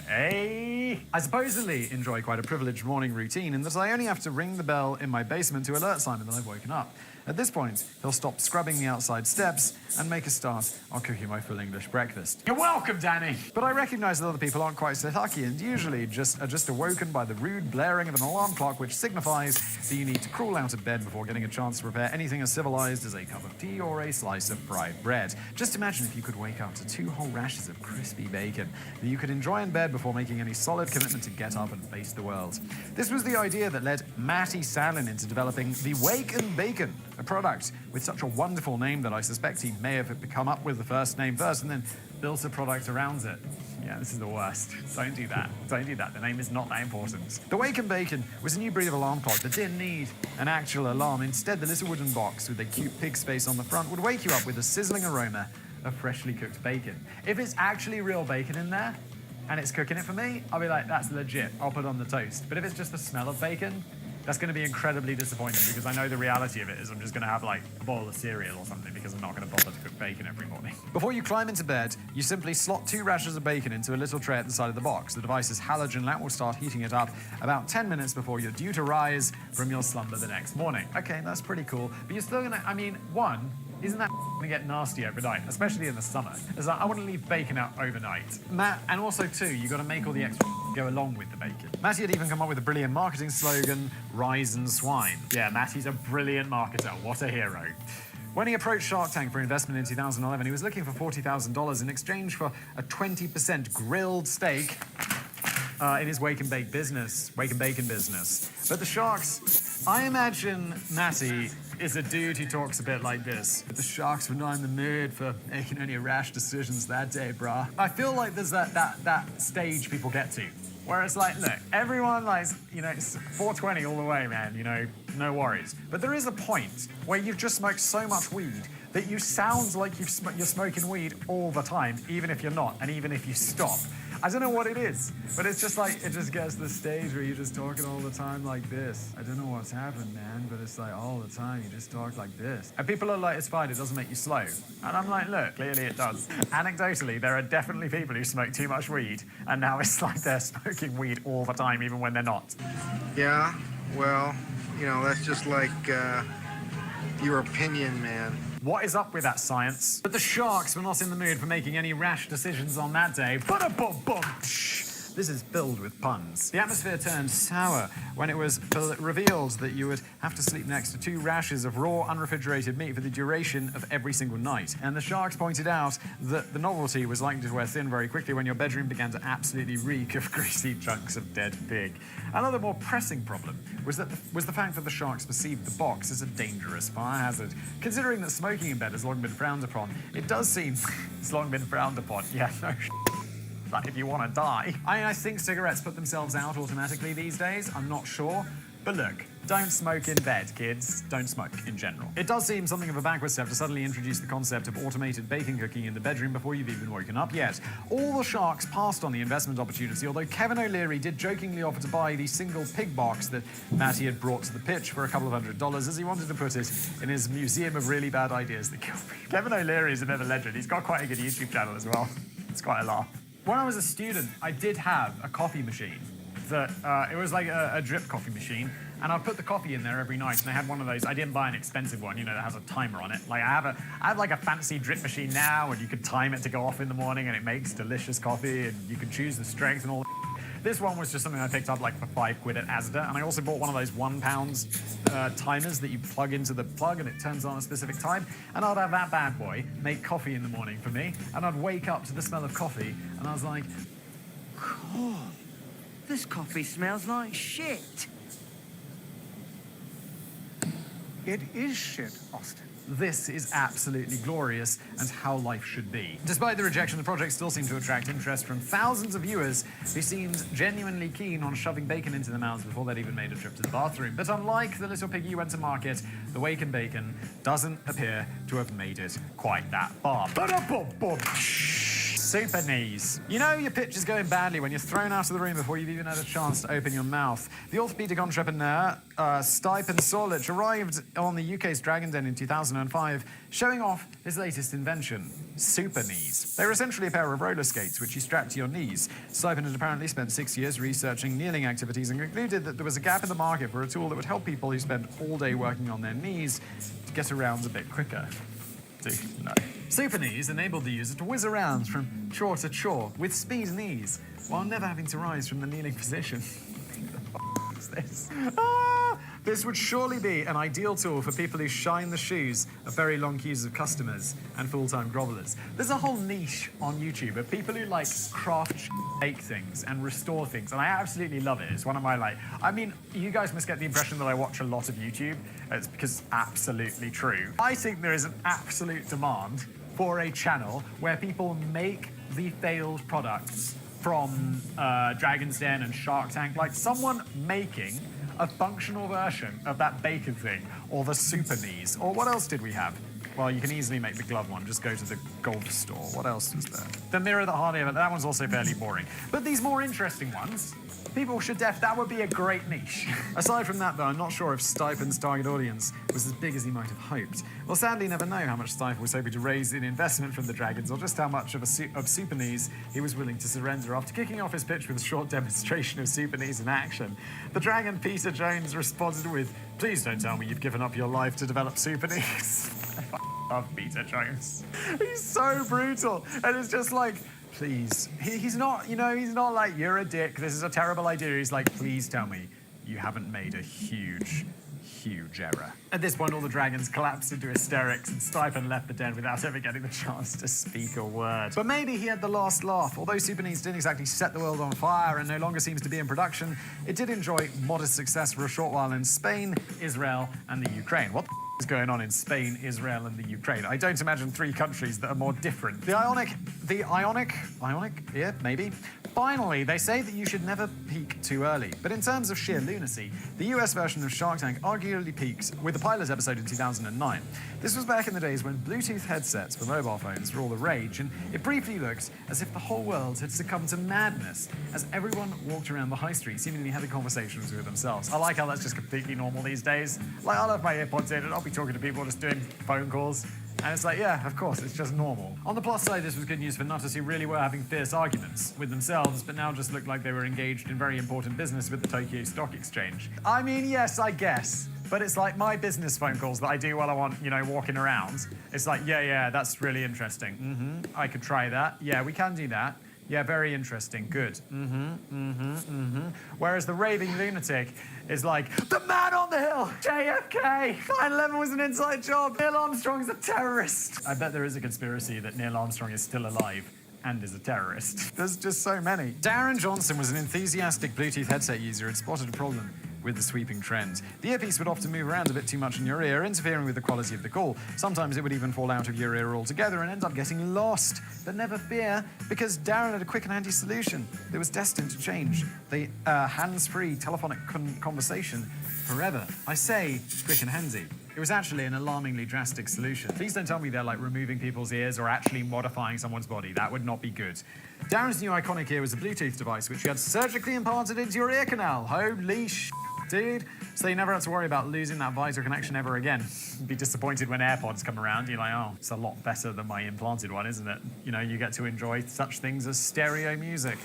Hey! I supposedly enjoy quite a privileged morning routine in that I only have to ring the bell in my basement to alert Simon that I've woken up. At this point, he'll stop scrubbing the outside steps and make a start on cooking my full English breakfast. You're welcome, Danny! But I recognise that other people aren't quite so lucky and usually are just awoken by the rude blaring of an alarm clock which signifies that you need to crawl out of bed before getting a chance to prepare anything as civilised as a cup of tea or a slice of fried bread. Just imagine if you could wake up to 2 whole rashers of crispy bacon that you could enjoy in bed before making any solid commitment to get up and face the world. This was the idea that led Matty Sallin into developing the Wake and Bacon, a product with such a wonderful name that I suspect he may have come up with the first name first and then built a product around it. Yeah, this is the worst. Don't do that. Don't do that. The name is not that important. The Wake and Bacon was a new breed of alarm clock that didn't need an actual alarm. Instead, the little wooden box with a cute pig's face on the front would wake you up with a sizzling aroma of freshly cooked bacon. If it's actually real bacon in there and it's cooking it for me, I'll be like, that's legit. I'll put it on the toast. But if it's just the smell of bacon, That's going to be incredibly disappointing because I know the reality of it is I'm just going to have like a bowl of cereal or something because I'm not going to bother to cook bacon every morning. Before you climb into bed, you simply slot 2 rashers of bacon into a little tray at the side of the box. The device's halogen lamp will start heating it up about 10 minutes before you're due to rise from your slumber the next morning. Okay, that's pretty cool. But you're still going to, I mean, one, isn't that going to get nasty overnight, especially in the summer? It's like, I want to leave bacon out overnight. Matt, and also too, you got to make all the extra go along with the bacon. Matty had even come up with a brilliant marketing slogan, Rise and Swine. Yeah, Matty's a brilliant marketer. What a hero. When he approached Shark Tank for investment in 2011, he was looking for $40,000 in exchange for a 20% grilled steak in his wake and bacon business. But the Sharks, I imagine Matty is a dude who talks a bit like this. But the Sharks were not in the mood for making any rash decisions that day, brah. I feel like there's that stage people get to, where it's like, look, everyone likes, you know, it's 420 all the way, man, you know, no worries. But there is a point where you've just smoked so much weed that you sound like you're smoking weed all the time, even if you're not, and even if you stop. I don't know what it is, but it's just like, it just gets to the stage where you're just talking all the time like this. I don't know what's happened, man, but it's like all the time you just talk like this. And people are like, it's fine, it doesn't make you slow. And I'm like, look, clearly it does. Anecdotally, there are definitely people who smoke too much weed, and now it's like they're smoking weed all the time, even when they're not. Yeah, well, you know, that's just like your opinion, man. What is up with that science? But the Sharks were not in the mood for making any rash decisions on that day. Ba-da-bum-bum. This is filled with puns. The atmosphere turned sour when it was revealed that you would have to sleep next to 2 rashers of raw, unrefrigerated meat for the duration of every single night. And the Sharks pointed out that the novelty was likely to wear thin very quickly when your bedroom began to absolutely reek of greasy chunks of dead pig. Another more pressing problem was the fact that the Sharks perceived the box as a dangerous fire hazard. Considering that smoking in bed has long been frowned upon, it does seem it's long been frowned upon. Yeah, no Like if you want to die. I think cigarettes put themselves out automatically these days. I'm not sure. But look, don't smoke in bed, kids. Don't smoke in general. It does seem something of a backward step to suddenly introduce the concept of automated bacon cooking in the bedroom before you've even woken up yet. All the Sharks passed on the investment opportunity, although Kevin O'Leary did jokingly offer to buy the single pig box that Matty had brought to the pitch for a couple of $100s as he wanted to put it in his museum of really bad ideas that killed people. Kevin O'Leary is a bit of a legend. He's got quite a good YouTube channel as well. It's quite a laugh. When I was a student, I did have a coffee machine that, it was like a drip coffee machine, and I'd put the coffee in there every night, and I had one of those. I didn't buy an expensive one, you know, that has a timer on it. Like, I have like a fancy drip machine now, and you could time it to go off in the morning, and it makes delicious coffee, and you can choose the strength and all. This one was just something I picked up like for £5 at Asda, and I also bought one of those £1 timers that you plug into the plug and it turns on a specific time, and I'd have that bad boy make coffee in the morning for me, and I'd wake up to the smell of coffee, and I was like, cool. This coffee smells like shit. It is shit, Austin. this is absolutely glorious and how life should be. Despite the rejection, the project still seemed to attract interest from thousands of viewers who seemed genuinely keen on shoving bacon into their mouths before they'd even made a trip to the bathroom. But unlike the little piggy went to market, the Wake and Bacon doesn't appear to have made it quite that far. Super knees. You know your pitch is going badly when you're thrown out of the room before you've even had a chance to open your mouth. The orthopedic entrepreneur, Stipe Sorlich, arrived on the UK's Dragon Den in 2005, showing off his latest invention, super knees. They were essentially a pair of roller skates, which you strap to your knees. Stipe had apparently spent 6 years researching kneeling activities and concluded that there was a gap in the market for a tool that would help people who spend all day working on their knees to get around a bit quicker. No. Super knees enabled the user to whiz around from chore to chore with speed and ease, while never having to rise from the kneeling position. What is this? This would surely be an ideal tool for people who shine the shoes of very long queues of customers and full-time grovellers. There's a whole niche on YouTube of people who like craft, make things and restore things, and I absolutely love it. It's one of my I mean, you guys must get the impression that I watch a lot of YouTube. It's because it's absolutely true. I think there is an absolute demand for a channel where people make the failed products from Dragon's Den and Shark Tank, like someone making a functional version of that bacon thing, or the super knees, or what else did we have? Well, you can easily make the glove one. Just go to the golf store. What else is there? The mirror that hardly ever... That one's also fairly boring. But these more interesting ones, People should that would be a great niche. Aside from that, though, I'm not sure if Stipen's target audience was as big as he might have hoped. We'll sadly never know how much Stipe was hoping to raise in investment from the Dragons, or just how much of Super Knees he was willing to surrender after kicking off his pitch with a short demonstration of Super Knees in action. The Dragon Peter Jones responded with, "Please don't tell me you've given up your life to develop Super Knees." I love Peter Jones. He's so brutal, and it's just like, please. He's not, he's not like, you're a dick, this is a terrible idea. He's like, please tell me you haven't made a huge error. At this point, all the dragons collapsed into hysterics, and Stipen left the den without ever getting the chance to speak a word. But maybe he had the last laugh. Although Super Knees didn't exactly set the world on fire and no longer seems to be in production, it did enjoy modest success for a short while in Spain, Israel, and the Ukraine. What the is going on in Spain, Israel, and the Ukraine? I don't imagine three countries that are more different. The Ionic, yeah, maybe. Finally, they say that you should never peak too early. But in terms of sheer lunacy, the US version of Shark Tank arguably peaks with the pilot episode in 2009. This was back in the days when Bluetooth headsets for mobile phones were all the rage, and it briefly looked as if the whole world had succumbed to madness as everyone walked around the high street, seemingly having conversations with themselves. I like how that's just completely normal these days. Like, I'll have my earpods in and I'll be talking to people just doing phone calls. And it's like, yeah, of course, it's just normal. On the plus side, this was good news for nutters who really were having fierce arguments with themselves, but now just looked like they were engaged in very important business with the Tokyo Stock Exchange. I mean, yes, I guess. But it's like my business phone calls that I do while I'm, walking around. It's like, yeah, that's really interesting. I could try that. Yeah, we can do that. Yeah, very interesting. Good. Whereas the raving lunatic is like, the man on the hill, JFK, 9/11 was an inside job, Neil Armstrong's a terrorist. I bet there is a conspiracy that Neil Armstrong is still alive and is a terrorist. There's just so many. Darren Johnson was an enthusiastic Bluetooth headset user who had spotted a problem with the sweeping trends. The earpiece would often move around a bit too much in your ear, interfering with the quality of the call. Sometimes it would even fall out of your ear altogether and end up getting lost. But never fear, because Darren had a quick and handy solution that was destined to change the hands-free telephonic conversation forever. I say quick and handy. It was actually an alarmingly drastic solution. Please don't tell me they're like removing people's ears or actually modifying someone's body. That would not be good. Darren's new iconic ear was a Bluetooth device which he had surgically implanted into your ear canal. Holy dude. So you never have to worry about losing that vital connection ever again. You'd be disappointed when AirPods come around. You're like, oh, it's a lot better than my implanted one, isn't it? You get to enjoy such things as stereo music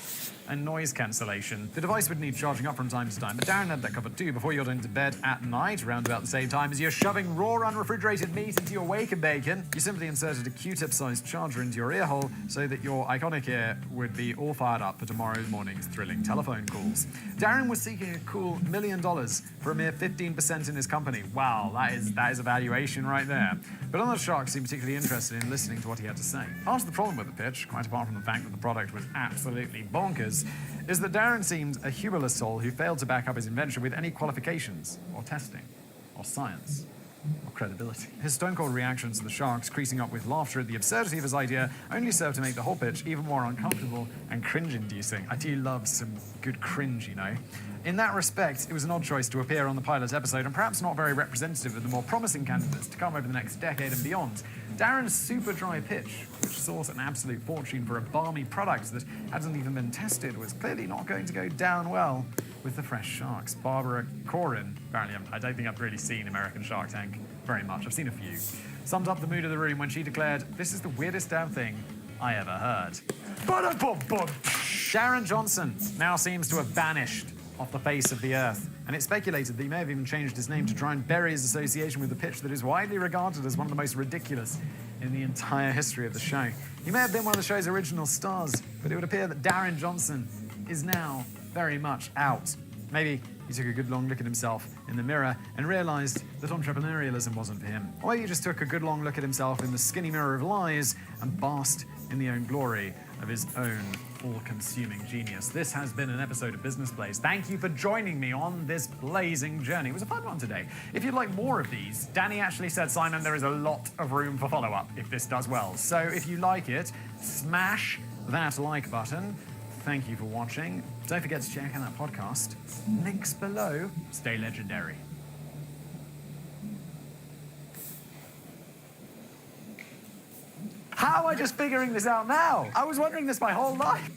and noise cancellation. The device would need charging up from time to time, but Darren had that covered too. Before you're going to bed at night, around about the same time as you're shoving raw, unrefrigerated meat into your wake and bacon, you simply inserted a Q-tip-sized charger into your ear hole so that your iconic ear would be all fired up for tomorrow morning's thrilling telephone calls. Darren was seeking a cool $1 million for a mere 15% in his company. Wow, that is a valuation right there. But other sharks seemed particularly interested in listening to what he had to say. Part of the problem with the pitch, quite apart from the fact that the product was absolutely bonkers, is that Darren seemed a humorless soul who failed to back up his invention with any qualifications, or testing, or science, or credibility. His stone-cold reactions to the sharks, creasing up with laughter at the absurdity of his idea, only served to make the whole pitch even more uncomfortable and cringe-inducing. I do love some good cringe, In that respect, it was an odd choice to appear on the pilot episode, and perhaps not very representative of the more promising candidates to come over the next decade and beyond. Darren's super dry pitch, which sought an absolute fortune for a balmy product that hadn't even been tested, was clearly not going to go down well with the fresh sharks. Barbara Corrin, apparently, I don't think I've really seen American Shark Tank very much. I've seen a few. Summed up the mood of the room when she declared, "This is the weirdest damn thing I ever heard." Darren Johnson now seems to have vanished off the face of the earth, and it's speculated that he may have even changed his name to try and bury his association with the pitch that is widely regarded as one of the most ridiculous in the entire history of the show. He may have been one of the show's original stars, but it would appear that Darren Johnson is now very much out. Maybe he took a good long look at himself in the mirror and realized that entrepreneurialism wasn't for him. Or he just took a good long look at himself in the skinny mirror of lies and basked in the own glory of his own all-consuming genius. This has been an episode of Business Blaze. Thank you for joining me on this blazing journey. It was a fun one today. If you'd like more of these, Danny actually said, Simon, there is a lot of room for follow-up if this does well. So if you like it, smash that like button. Thank you for watching. Don't forget to check out that podcast. Links below. Stay legendary. How am I just figuring this out now? I was wondering this my whole life.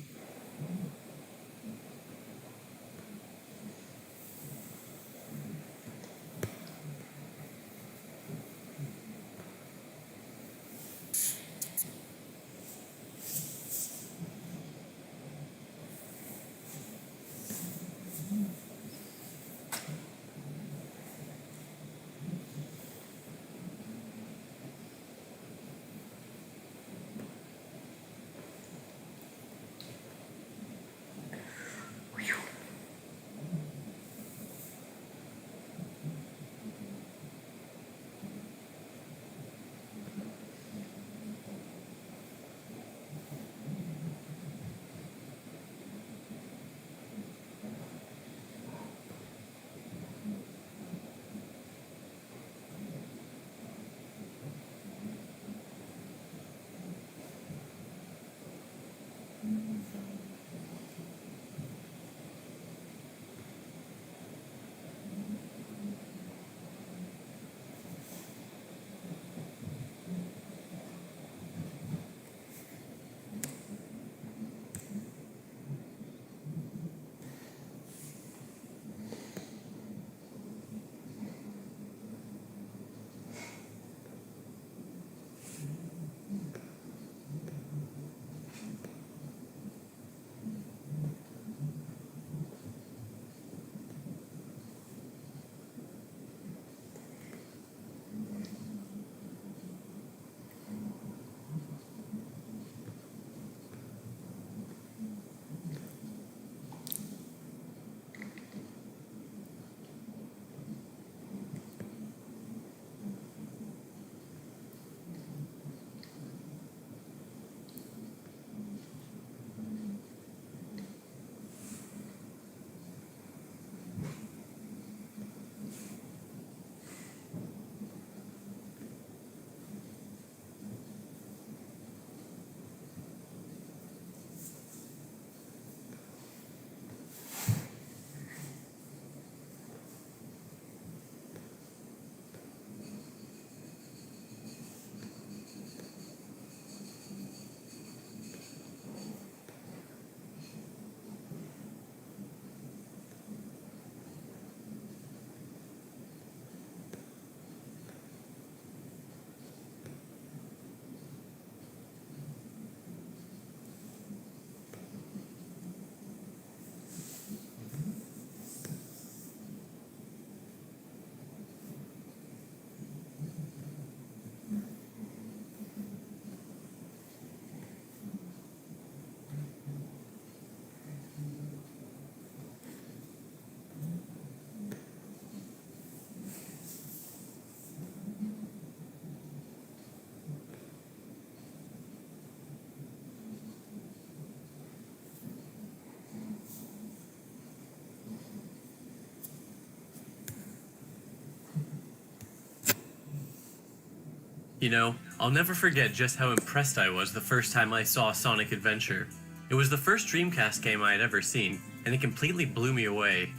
You know, I'll never forget just how impressed I was the first time I saw Sonic Adventure. It was the first Dreamcast game I had ever seen, and it completely blew me away.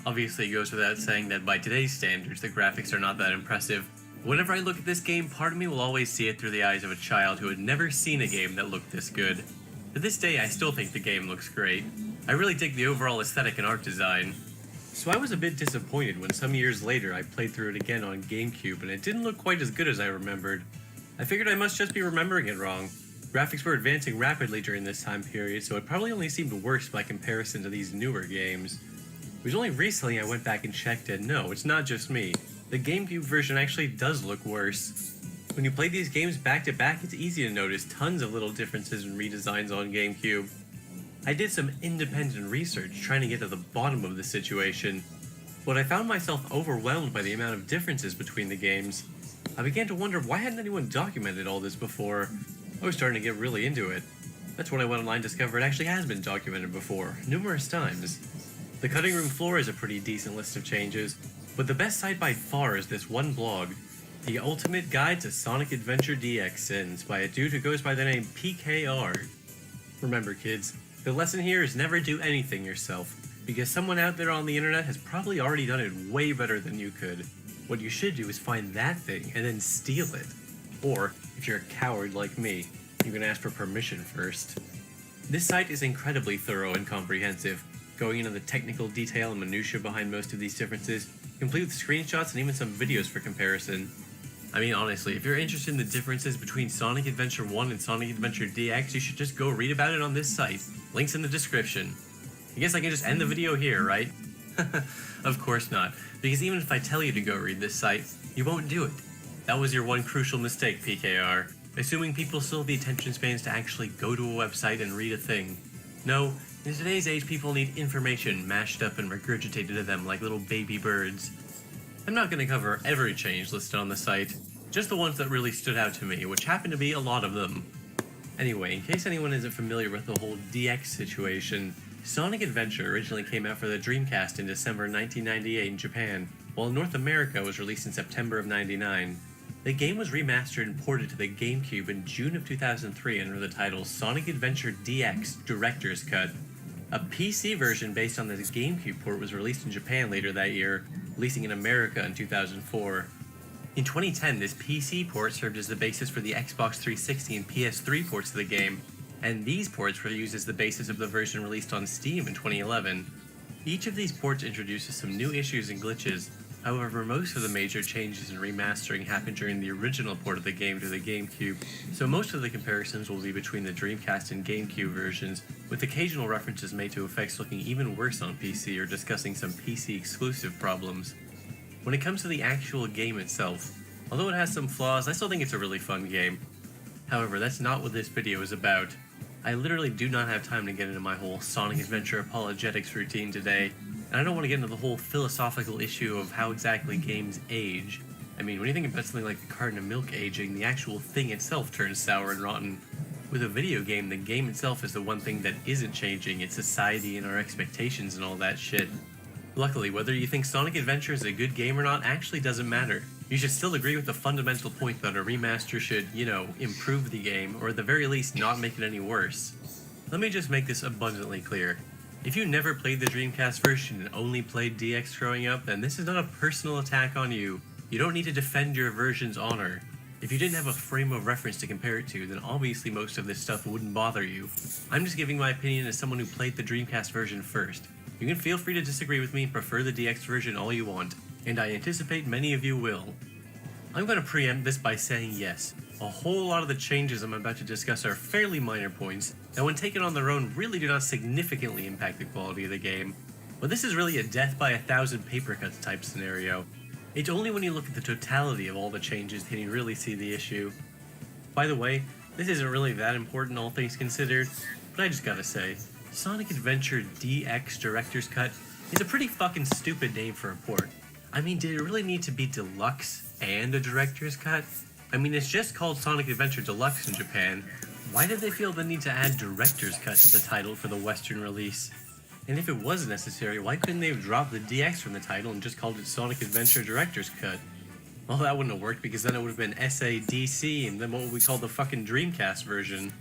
Obviously, it goes without saying that by today's standards, the graphics are not that impressive. Whenever I look at this game, part of me will always see it through the eyes of a child who had never seen a game that looked this good. To this day, I still think the game looks great. I really dig the overall aesthetic and art design. So I was a bit disappointed when some years later I played through it again on GameCube and it didn't look quite as good as I remembered. I figured I must just be remembering it wrong. Graphics were advancing rapidly during this time period, so it probably only seemed worse by comparison to these newer games. It was only recently I went back and checked and no, it's not just me. The GameCube version actually does look worse. When you play these games back to back, it's easy to notice tons of little differences and redesigns on GameCube. I did some independent research trying to get to the bottom of the situation, but I found myself overwhelmed by the amount of differences between the games. I began to wonder why hadn't anyone documented all this before. I was starting to get really into it. That's when I went online and discovered it actually has been documented before, numerous times. The cutting room floor is a pretty decent list of changes, but the best site by far is this one blog, The Ultimate Guide to Sonic Adventure DX Sins, by a dude who goes by the name PKR. Remember kids, the lesson here is never do anything yourself, because someone out there on the internet has probably already done it way better than you could. What you should do is find that thing and then steal it. Or, if you're a coward like me, you can ask for permission first. This site is incredibly thorough and comprehensive, going into the technical detail and minutia behind most of these differences, complete with screenshots and even some videos for comparison. I mean honestly, if you're interested in the differences between Sonic Adventure 1 and Sonic Adventure DX, you should just go read about it on this site. Links in the description. I guess I can just end the video here, right? Of course not, because even if I tell you to go read this site, you won't do it. That was your one crucial mistake, PKR. Assuming people still have the attention spans to actually go to a website and read a thing. No, in today's age people need information mashed up and regurgitated to them like little baby birds. I'm not going to cover every change listed on the site, just the ones that really stood out to me, which happen to be a lot of them. Anyway, in case anyone isn't familiar with the whole DX situation, Sonic Adventure originally came out for the Dreamcast in December 1998 in Japan, while North America was released in September of '99. The game was remastered and ported to the GameCube in June of 2003 under the title Sonic Adventure DX Director's Cut. A PC version based on this GameCube port was released in Japan later that year, releasing in America in 2004. In 2010, this PC port served as the basis for the Xbox 360 and PS3 ports of the game, and these ports were used as the basis of the version released on Steam in 2011. Each of these ports introduces some new issues and glitches. However, most of the major changes and remastering happened during the original port of the game to the GameCube, so most of the comparisons will be between the Dreamcast and GameCube versions, with occasional references made to effects looking even worse on PC or discussing some PC-exclusive problems. When it comes to the actual game itself, although it has some flaws, I still think it's a really fun game. However, that's not what this video is about. I literally do not have time to get into my whole Sonic Adventure apologetics routine today, and I don't want to get into the whole philosophical issue of how exactly games age. I mean, when you think about something like the carton of milk aging, the actual thing itself turns sour and rotten. With a video game, the game itself is the one thing that isn't changing, it's society and our expectations and all that shit. Luckily, whether you think Sonic Adventure is a good game or not actually doesn't matter. You should still agree with the fundamental point that a remaster should, improve the game, or at the very least not make it any worse. Let me just make this abundantly clear. If you never played the Dreamcast version and only played DX growing up, then this is not a personal attack on you. You don't need to defend your version's honor. If you didn't have a frame of reference to compare it to, then obviously most of this stuff wouldn't bother you. I'm just giving my opinion as someone who played the Dreamcast version first. You can feel free to disagree with me and prefer the DX version all you want, and I anticipate many of you will. I'm going to preempt this by saying yes. A whole lot of the changes I'm about to discuss are fairly minor points, that when taken on their own really do not significantly impact the quality of the game. But this is really a death by 1,000 paper cuts type scenario. It's only when you look at the totality of all the changes can you really see the issue. By the way, this isn't really that important all things considered, but I just gotta say, Sonic Adventure DX Director's Cut is a pretty fucking stupid name for a port. I mean, did it really need to be deluxe and a Director's Cut? I mean, it's just called Sonic Adventure Deluxe in Japan. Why did they feel the need to add Director's Cut to the title for the Western release? And if it was necessary, why couldn't they have dropped the DX from the title and just called it Sonic Adventure Director's Cut? Well, that wouldn't have worked because then it would have been SADC and then what would we call the fucking Dreamcast version?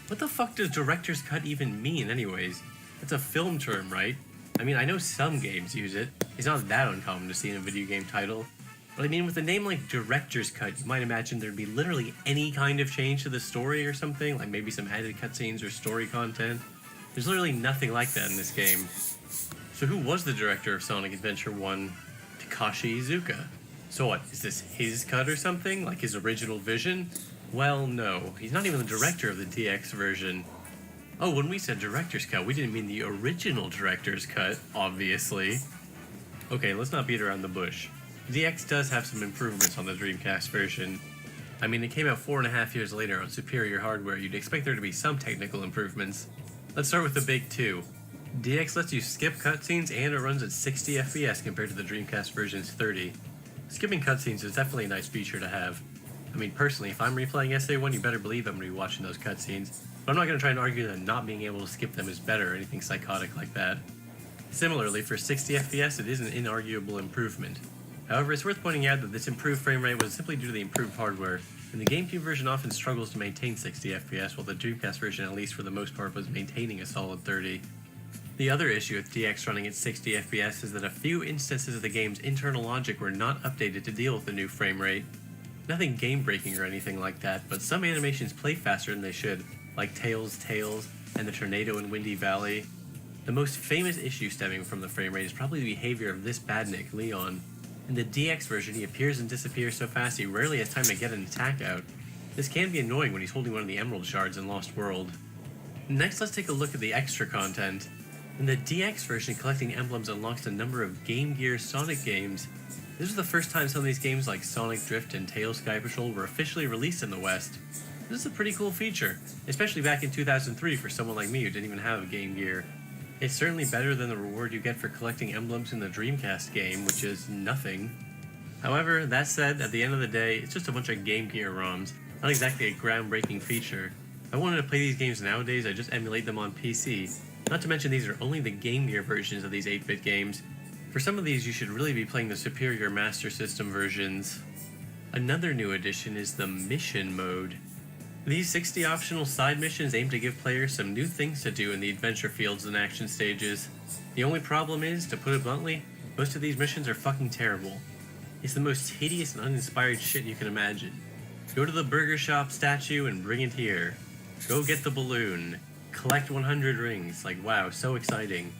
What the fuck does director's cut even mean anyways? That's a film term, right? I mean, I know some games use it. It's not that uncommon to see in a video game title. But I mean, with a name like director's cut, you might imagine there'd be literally any kind of change to the story or something, like maybe some added cutscenes or story content. There's literally nothing like that in this game. So who was the director of Sonic Adventure 1? Takashi Iizuka. So what, is this his cut or something? Like his original vision? Well, no. He's not even the director of the DX version. Oh, when we said director's cut, we didn't mean the original director's cut, obviously. Okay, let's not beat around the bush. DX does have some improvements on the Dreamcast version. I mean, it came out 4.5 years later on superior hardware. You'd expect there to be some technical improvements. Let's start with the big two. DX lets you skip cutscenes and it runs at 60 FPS compared to the Dreamcast version's 30. Skipping cutscenes is definitely a nice feature to have. I mean, personally, if I'm replaying SA1, you better believe I'm going to be watching those cutscenes. But I'm not going to try and argue that not being able to skip them is better or anything psychotic like that. Similarly, for 60 FPS, it is an inarguable improvement. However, it's worth pointing out that this improved frame rate was simply due to the improved hardware, and the GameCube version often struggles to maintain 60 FPS, while the Dreamcast version, at least for the most part, was maintaining a solid 30. The other issue with DX running at 60 FPS is that a few instances of the game's internal logic were not updated to deal with the new frame rate. Nothing game-breaking or anything like that, but some animations play faster than they should, like Tails' Tails and the Tornado in Windy Valley. The most famous issue stemming from the frame rate is probably the behavior of this badnik, Leon. In the DX version, he appears and disappears so fast he rarely has time to get an attack out. This can be annoying when he's holding one of the Emerald Shards in Lost World. Next, let's take a look at the extra content. In the DX version, collecting emblems unlocks a number of Game Gear Sonic games. This was the first time some of these games like Sonic Drift and Tails Sky Patrol were officially released in the West. This is a pretty cool feature, especially back in 2003 for someone like me who didn't even have a Game Gear. It's certainly better than the reward you get for collecting emblems in the Dreamcast game, which is nothing. However, that said, at the end of the day, it's just a bunch of Game Gear ROMs, not exactly a groundbreaking feature. If I wanted to play these games nowadays, I just emulate them on PC. Not to mention these are only the Game Gear versions of these 8-bit games. For some of these, you should really be playing the superior Master System versions. Another new addition is the Mission Mode. These 60 optional side missions aim to give players some new things to do in the adventure fields and action stages. The only problem is, to put it bluntly, most of these missions are fucking terrible. It's the most hideous and uninspired shit you can imagine. Go to the burger shop statue and bring it here. Go get the balloon. Collect 100 rings. Like, wow, so exciting.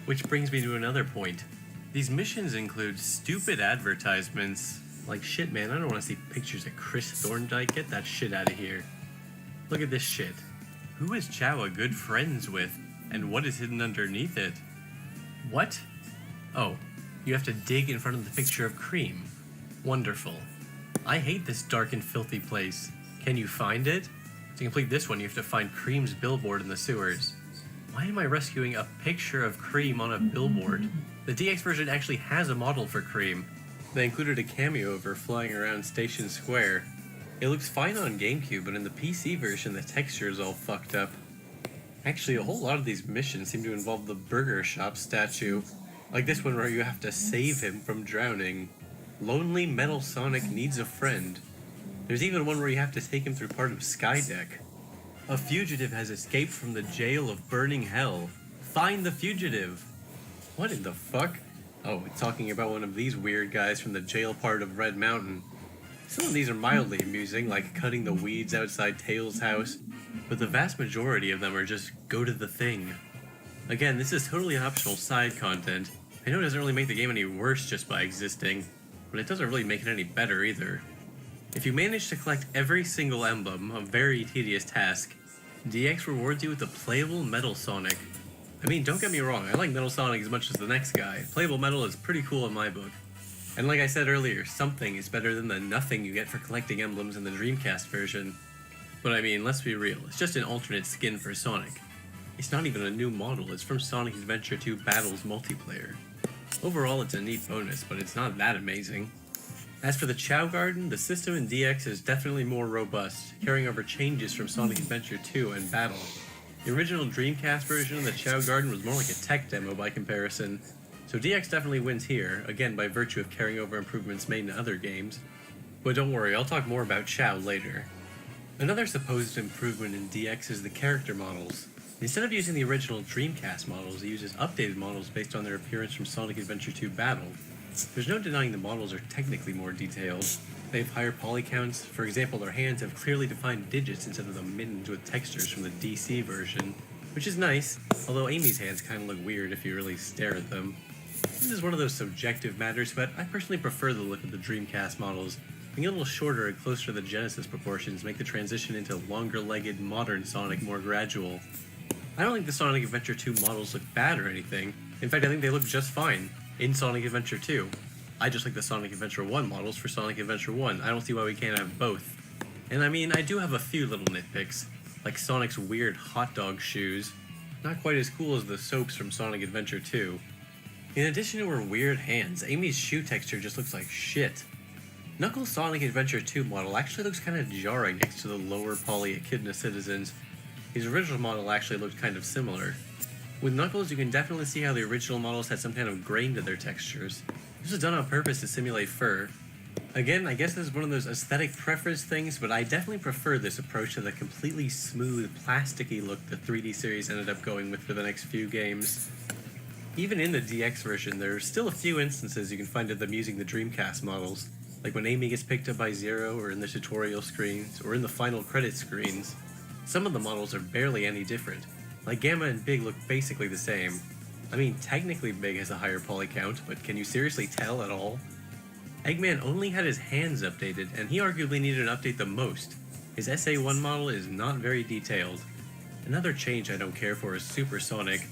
Which brings me to another point. These missions include stupid advertisements. Like, shit, man, I don't want to see pictures of Chris Thorndike. Get that shit out of here. Look at this shit. Who is Chowa good friends with? And what is hidden underneath it? What? Oh, you have to dig in front of the picture of Cream. Wonderful. I hate this dark and filthy place. Can you find it? To complete this one, you have to find Cream's billboard in the sewers. Why am I rescuing a picture of Cream on a billboard? The DX version actually has a model for Cream. They included a cameo of her flying around Station Square. It looks fine on GameCube, but in the PC version, the texture is all fucked up. Actually, a whole lot of these missions seem to involve the burger shop statue. Like this one where you have to save him from drowning. Lonely Metal Sonic needs a friend. There's even one where you have to take him through part of Skydeck. A fugitive has escaped from the jail of Burning Hell. Find the fugitive! What in the fuck? Oh, it's talking about one of these weird guys from the jail part of Red Mountain. Some of these are mildly amusing, like cutting the weeds outside Tails' house, but the vast majority of them are just go to the thing. Again, this is totally optional side content. I know it doesn't really make the game any worse just by existing, but it doesn't really make it any better either. If you manage to collect every single emblem, a very tedious task, DX rewards you with a playable Metal Sonic. I mean, don't get me wrong, I like Metal Sonic as much as the next guy. Playable Metal is pretty cool in my book. And like I said earlier, something is better than the nothing you get for collecting emblems in the Dreamcast version. But I mean, let's be real, it's just an alternate skin for Sonic. It's not even a new model, it's from Sonic Adventure 2 Battles multiplayer. Overall, it's a neat bonus, but it's not that amazing. As for the Chow Garden, the system in DX is definitely more robust, carrying over changes from Sonic Adventure 2 and Battle. The original Dreamcast version of the Chow Garden was more like a tech demo by comparison. So DX definitely wins here, again by virtue of carrying over improvements made in other games. But don't worry, I'll talk more about Chao later. Another supposed improvement in DX is the character models. Instead of using the original Dreamcast models, it uses updated models based on their appearance from Sonic Adventure 2 Battle. There's no denying the models are technically more detailed. They have higher poly counts. For example, their hands have clearly defined digits instead of the mittens with textures from the DC version, which is nice, although Amy's hands kind of look weird if you really stare at them. This is one of those subjective matters, but I personally prefer the look of the Dreamcast models. Being a little shorter and closer to the Genesis proportions make the transition into longer-legged modern Sonic more gradual. I don't think the Sonic Adventure 2 models look bad or anything. In fact, I think they look just fine in Sonic Adventure 2. I just like the Sonic Adventure 1 models for Sonic Adventure 1. I don't see why we can't have both. And I mean, I do have a few little nitpicks, like Sonic's weird hot dog shoes. Not quite as cool as the soaps from Sonic Adventure 2. In addition to her weird hands, Amy's shoe texture just looks like shit. Knuckles' Sonic Adventure 2 model actually looks kind of jarring next to the lower poly Echidna citizens. His original model actually looked kind of similar. With Knuckles, you can definitely see how the original models had some kind of grain to their textures. This was done on purpose to simulate fur. Again, I guess this is one of those aesthetic preference things, but I definitely prefer this approach to the completely smooth, plasticky look the 3D series ended up going with for the next few games. Even in the DX version, there are still a few instances you can find of them using the Dreamcast models, like when Amy gets picked up by Zero, or in the tutorial screens, or in the final credits screens. Some of the models are barely any different. Like Gamma and Big look basically the same. I mean, technically Big has a higher poly count, but can you seriously tell at all? Eggman only had his hands updated, and he arguably needed an update the most. His SA1 model is not very detailed. Another change I don't care for is Super Sonic.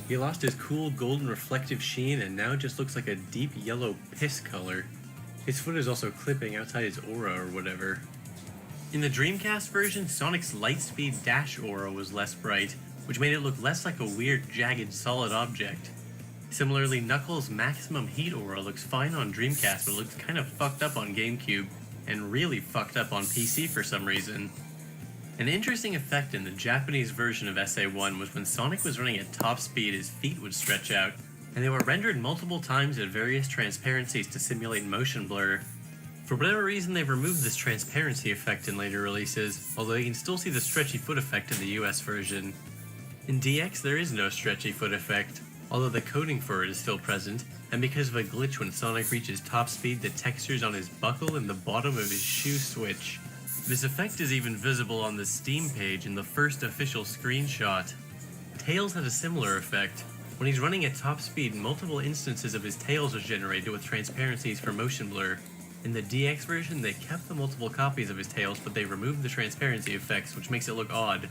He lost his cool golden reflective sheen and now just looks like a deep yellow piss color. His foot is also clipping outside his aura or whatever. In the Dreamcast version, Sonic's Lightspeed Dash aura was less bright, which made it look less like a weird, jagged, solid object. Similarly, Knuckles' Maximum Heat aura looks fine on Dreamcast, but looks kind of fucked up on GameCube, and really fucked up on PC for some reason. An interesting effect in the Japanese version of SA1 was when Sonic was running at top speed, his feet would stretch out, and they were rendered multiple times at various transparencies to simulate motion blur. For whatever reason, they've removed this transparency effect in later releases, although you can still see the stretchy foot effect in the US version. In DX, there is no stretchy foot effect, although the coding for it is still present, and because of a glitch when Sonic reaches top speed, the textures on his buckle and the bottom of his shoe switch. This effect is even visible on the Steam page in the first official screenshot. Tails had a similar effect. When he's running at top speed, multiple instances of his tails are generated with transparencies for motion blur. In the DX version, they kept the multiple copies of his tails, but they removed the transparency effects, which makes it look odd.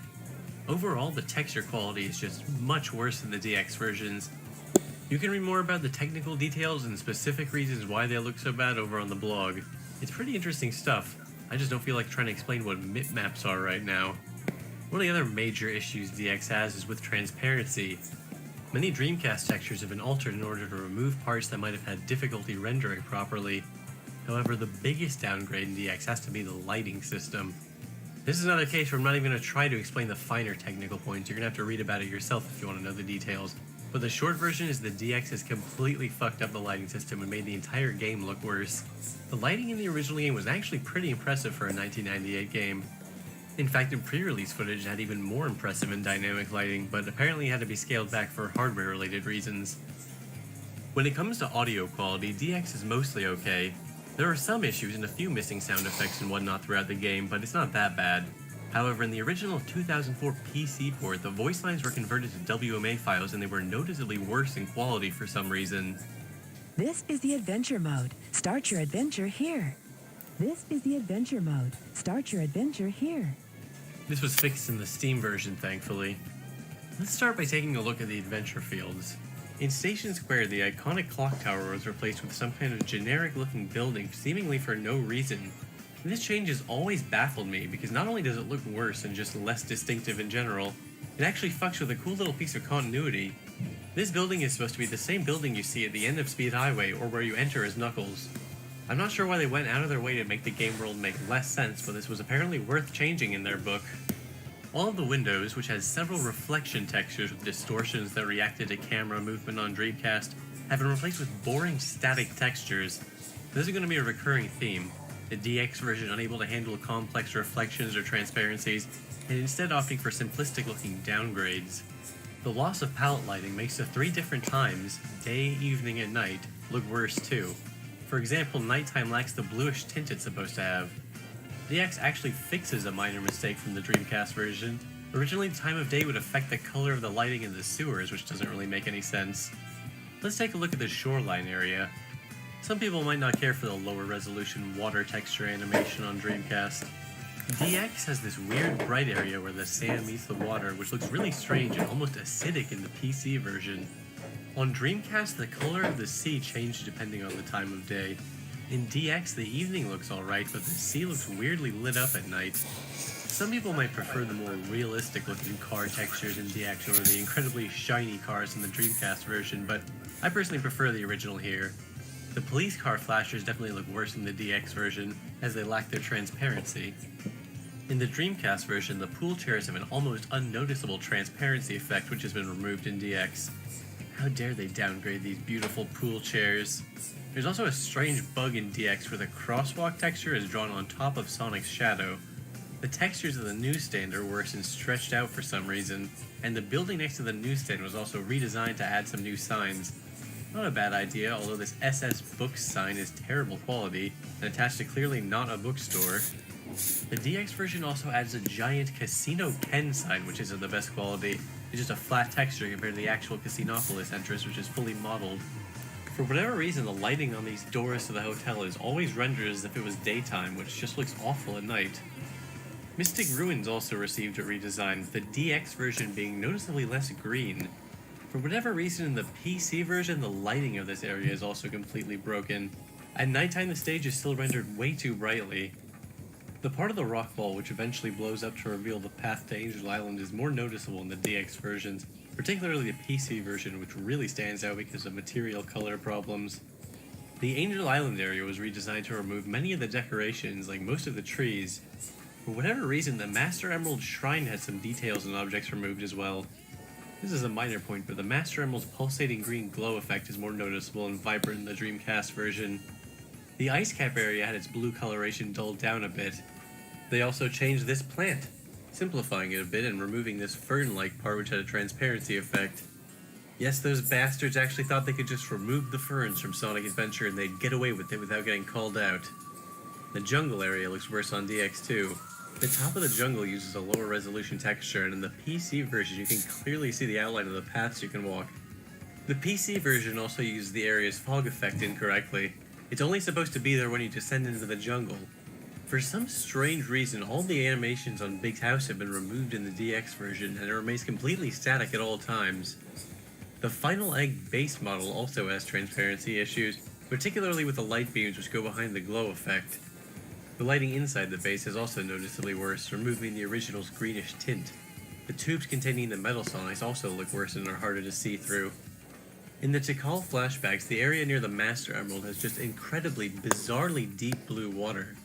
Overall, the texture quality is just much worse than the DX versions. You can read more about the technical details and specific reasons why they look so bad over on the blog. It's pretty interesting stuff. I just don't feel like trying to explain what bitmaps are right now. One of the other major issues DX has is with transparency. Many Dreamcast textures have been altered in order to remove parts that might have had difficulty rendering properly. However, the biggest downgrade in DX has to be the lighting system. This is another case where I'm not even going to try to explain the finer technical points. You're going to have to read about it yourself if you want to know the details. But the short version is the DX has completely fucked up the lighting system and made the entire game look worse. The lighting in the original game was actually pretty impressive for a 1998 game. In fact, in pre-release footage it had even more impressive and dynamic lighting, but apparently had to be scaled back for hardware-related reasons. When it comes to audio quality, DX is mostly okay. There are some issues and a few missing sound effects and whatnot throughout the game, but it's not that bad. However, in the original 2004 PC port, the voice lines were converted to WMA files and they were noticeably worse in quality for some reason. This is the adventure mode. Start your adventure here. This is the adventure mode. Start your adventure here. This was fixed in the Steam version, thankfully. Let's start by taking a look at the adventure fields. In Station Square, the iconic clock tower was replaced with some kind of generic-looking building, seemingly for no reason. This change has always baffled me, because not only does it look worse and just less distinctive in general, it actually fucks with a cool little piece of continuity. This building is supposed to be the same building you see at the end of Speed Highway, or where you enter as Knuckles. I'm not sure why they went out of their way to make the game world make less sense, but this was apparently worth changing in their book. All of the windows, which has several reflection textures with distortions that reacted to camera movement on Dreamcast, have been replaced with boring static textures. This is going to be a recurring theme. The DX version unable to handle complex reflections or transparencies, and instead opting for simplistic looking downgrades. The loss of palette lighting makes the 3 different times, day, evening, and night, look worse too. For example, nighttime lacks the bluish tint it's supposed to have. DX actually fixes a minor mistake from the Dreamcast version. Originally, the time of day would affect the color of the lighting in the sewers, which doesn't really make any sense. Let's take a look at the shoreline area. Some people might not care for the lower resolution water texture animation on Dreamcast. DX has this weird bright area where the sand meets the water, which looks really strange and almost acidic in the PC version. On Dreamcast, the color of the sea changed depending on the time of day. In DX, the evening looks alright, but the sea looks weirdly lit up at night. Some people might prefer the more realistic looking car textures in DX over the incredibly shiny cars in the Dreamcast version, but I personally prefer the original here. The police car flashers definitely look worse in the DX version, as they lack their transparency. In the Dreamcast version, the pool chairs have an almost unnoticeable transparency effect which has been removed in DX. How dare they downgrade these beautiful pool chairs? There's also a strange bug in DX where the crosswalk texture is drawn on top of Sonic's shadow. The textures of the newsstand are worse and stretched out for some reason, and the building next to the newsstand was also redesigned to add some new signs. Not a bad idea, although this SS Books sign is terrible quality and attached to clearly not a bookstore. The DX version also adds a giant Casino Ken sign, which isn't the best quality. It's just a flat texture compared to the actual Casinopolis entrance, which is fully modeled. For whatever reason, the lighting on these doors to the hotel is always rendered as if it was daytime, which just looks awful at night. Mystic Ruins also received a redesign, with the DX version being noticeably less green. For whatever reason, in the PC version, the lighting of this area is also completely broken. At nighttime, the stage is still rendered way too brightly. The part of the rock wall which eventually blows up to reveal the path to Angel Island is more noticeable in the DX versions, particularly the PC version, which really stands out because of material color problems. The Angel Island area was redesigned to remove many of the decorations, like most of the trees. For whatever reason, the Master Emerald Shrine had some details and objects removed as well. This is a minor point, but the Master Emerald's pulsating green glow effect is more noticeable and vibrant in the Dreamcast version. The ice cap area had its blue coloration dulled down a bit. They also changed this plant, simplifying it a bit and removing this fern-like part which had a transparency effect. Yes, those bastards actually thought they could just remove the ferns from Sonic Adventure and they'd get away with it without getting called out. The jungle area looks worse on DX too. The top of the jungle uses a lower resolution texture, and in the PC version you can clearly see the outline of the paths you can walk. The PC version also uses the area's fog effect incorrectly. It's only supposed to be there when you descend into the jungle. For some strange reason, all the animations on Big's house have been removed in the DX version, and it remains completely static at all times. The Final Egg base model also has transparency issues, particularly with the light beams which go behind the glow effect. The lighting inside the base is also noticeably worse, removing the original's greenish tint. The tubes containing the metal Sonics also look worse and are harder to see through. In the Tikal flashbacks, the area near the Master Emerald has just incredibly, bizarrely deep blue water.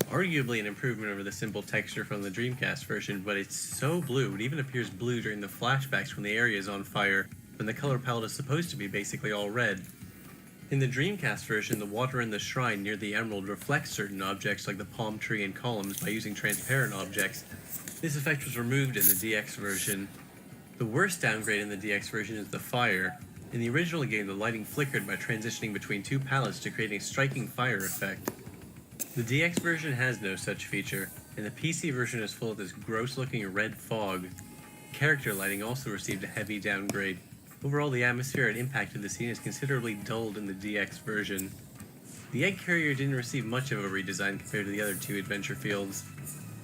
Arguably an improvement over the simple texture from the Dreamcast version, but it's so blue it even appears blue during the flashbacks when the area is on fire, when the color palette is supposed to be basically all red. In the Dreamcast version, the water in the shrine near the emerald reflects certain objects like the palm tree and columns by using transparent objects. This effect was removed in the DX version. The worst downgrade in the DX version is the fire. In the original game, the lighting flickered by transitioning between two palettes to create a striking fire effect. The DX version has no such feature, and the PC version is full of this gross-looking red fog. Character lighting also received a heavy downgrade. Overall, the atmosphere and impact of the scene is considerably dulled in the DX version. The egg carrier didn't receive much of a redesign compared to the other two adventure fields.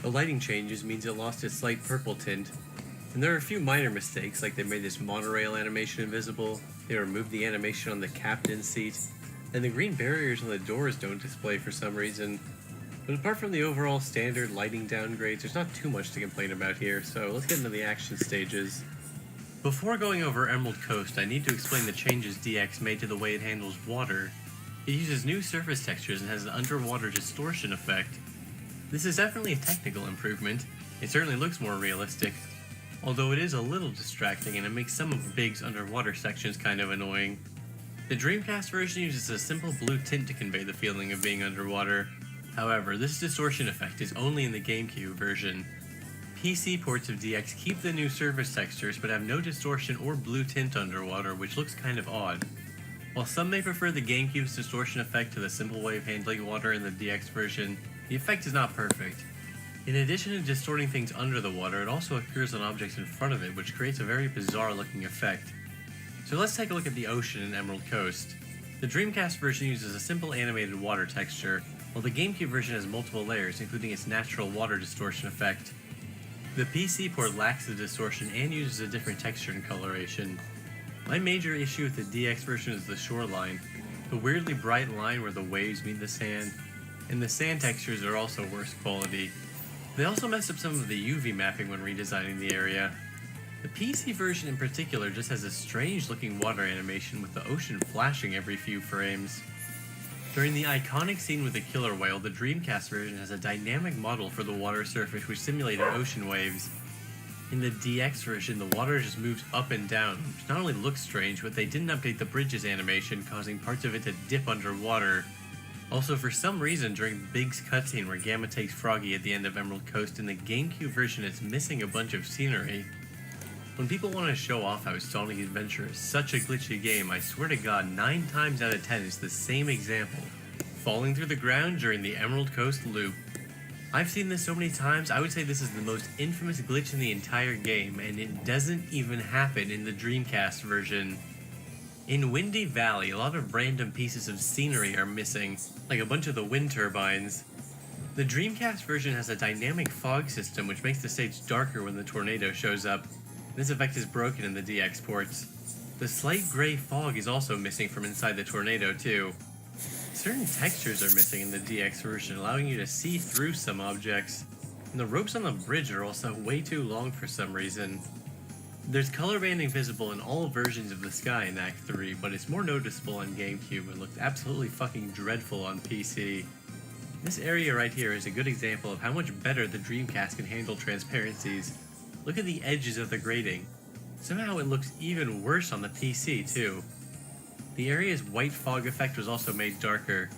The lighting changes means it lost its slight purple tint, and there are a few minor mistakes, like they made this monorail animation invisible, they removed the animation on the captain's seat, and the green barriers on the doors don't display for some reason. But apart from the overall standard lighting downgrades, there's not too much to complain about here, so let's get into the action stages. Before going over Emerald Coast, I need to explain the changes DX made to the way it handles water. It uses new surface textures and has an underwater distortion effect. This is definitely a technical improvement. It certainly looks more realistic, although it is a little distracting and it makes some of Big's underwater sections kind of annoying. The Dreamcast version uses a simple blue tint to convey the feeling of being underwater. However, this distortion effect is only in the GameCube version. PC ports of DX keep the new surface textures but have no distortion or blue tint underwater, which looks kind of odd. While some may prefer the GameCube's distortion effect to the simple way of handling water in the DX version, the effect is not perfect. In addition to distorting things under the water, it also appears on objects in front of it, which creates a very bizarre looking effect. So let's take a look at the ocean in Emerald Coast. The Dreamcast version uses a simple animated water texture, while the GameCube version has multiple layers, including its natural water distortion effect. The PC port lacks the distortion and uses a different texture and coloration. My major issue with the DX version is the shoreline, the weirdly bright line where the waves meet the sand, and the sand textures are also worse quality. They also messed up some of the UV mapping when redesigning the area. The PC version in particular just has a strange looking water animation with the ocean flashing every few frames. During the iconic scene with the killer whale, the Dreamcast version has a dynamic model for the water surface which simulated ocean waves. In the DX version, the water just moves up and down, which not only looks strange, but they didn't update the bridges animation, causing parts of it to dip underwater. Also, for some reason, during Big's cutscene where Gamma takes Froggy at the end of Emerald Coast, in the GameCube version it's missing a bunch of scenery. When people want to show off how Sonic Adventure is such a glitchy game, I swear to God, 9 times out of 10 it's the same example. Falling through the ground during the Emerald Coast loop. I've seen this so many times, I would say this is the most infamous glitch in the entire game, and it doesn't even happen in the Dreamcast version. In Windy Valley, a lot of random pieces of scenery are missing, like a bunch of the wind turbines. The Dreamcast version has a dynamic fog system which makes the stage darker when the tornado shows up. This effect is broken in the DX ports. The slight gray fog is also missing from inside the tornado too. Certain textures are missing in the DX version, allowing you to see through some objects. And the ropes on the bridge are also way too long for some reason. There's color banding visible in all versions of the sky in Act 3, but it's more noticeable on GameCube and looked absolutely fucking dreadful on PC. This area right here is a good example of how much better the Dreamcast can handle transparencies. Look at the edges of the grating. Somehow it looks even worse on the PC too. The area's white fog effect was also made darker.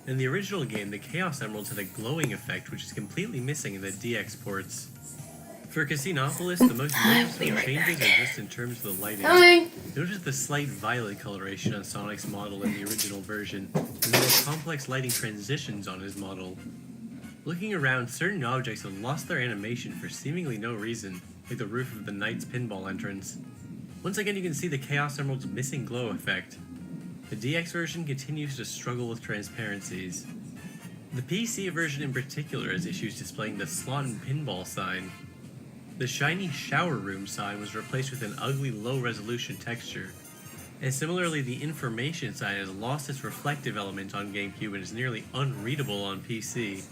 In the original game, the Chaos Emeralds had a glowing effect which is completely missing in the DX ports. For Casinopolis, the most noticeable changes are just in terms of the lighting. Notice the slight violet coloration on Sonic's model in the original version, and the more complex lighting transitions on his model. Looking around, certain objects have lost their animation for seemingly no reason, like the roof of the Knight's pinball entrance. Once again, you can see the Chaos Emerald's missing glow effect. The DX version continues to struggle with transparencies. The PC version in particular has issues displaying the slot and pinball sign. The shiny shower room sign was replaced with an ugly low-resolution texture. And similarly, the information sign has lost its reflective element on GameCube and is nearly unreadable on PC.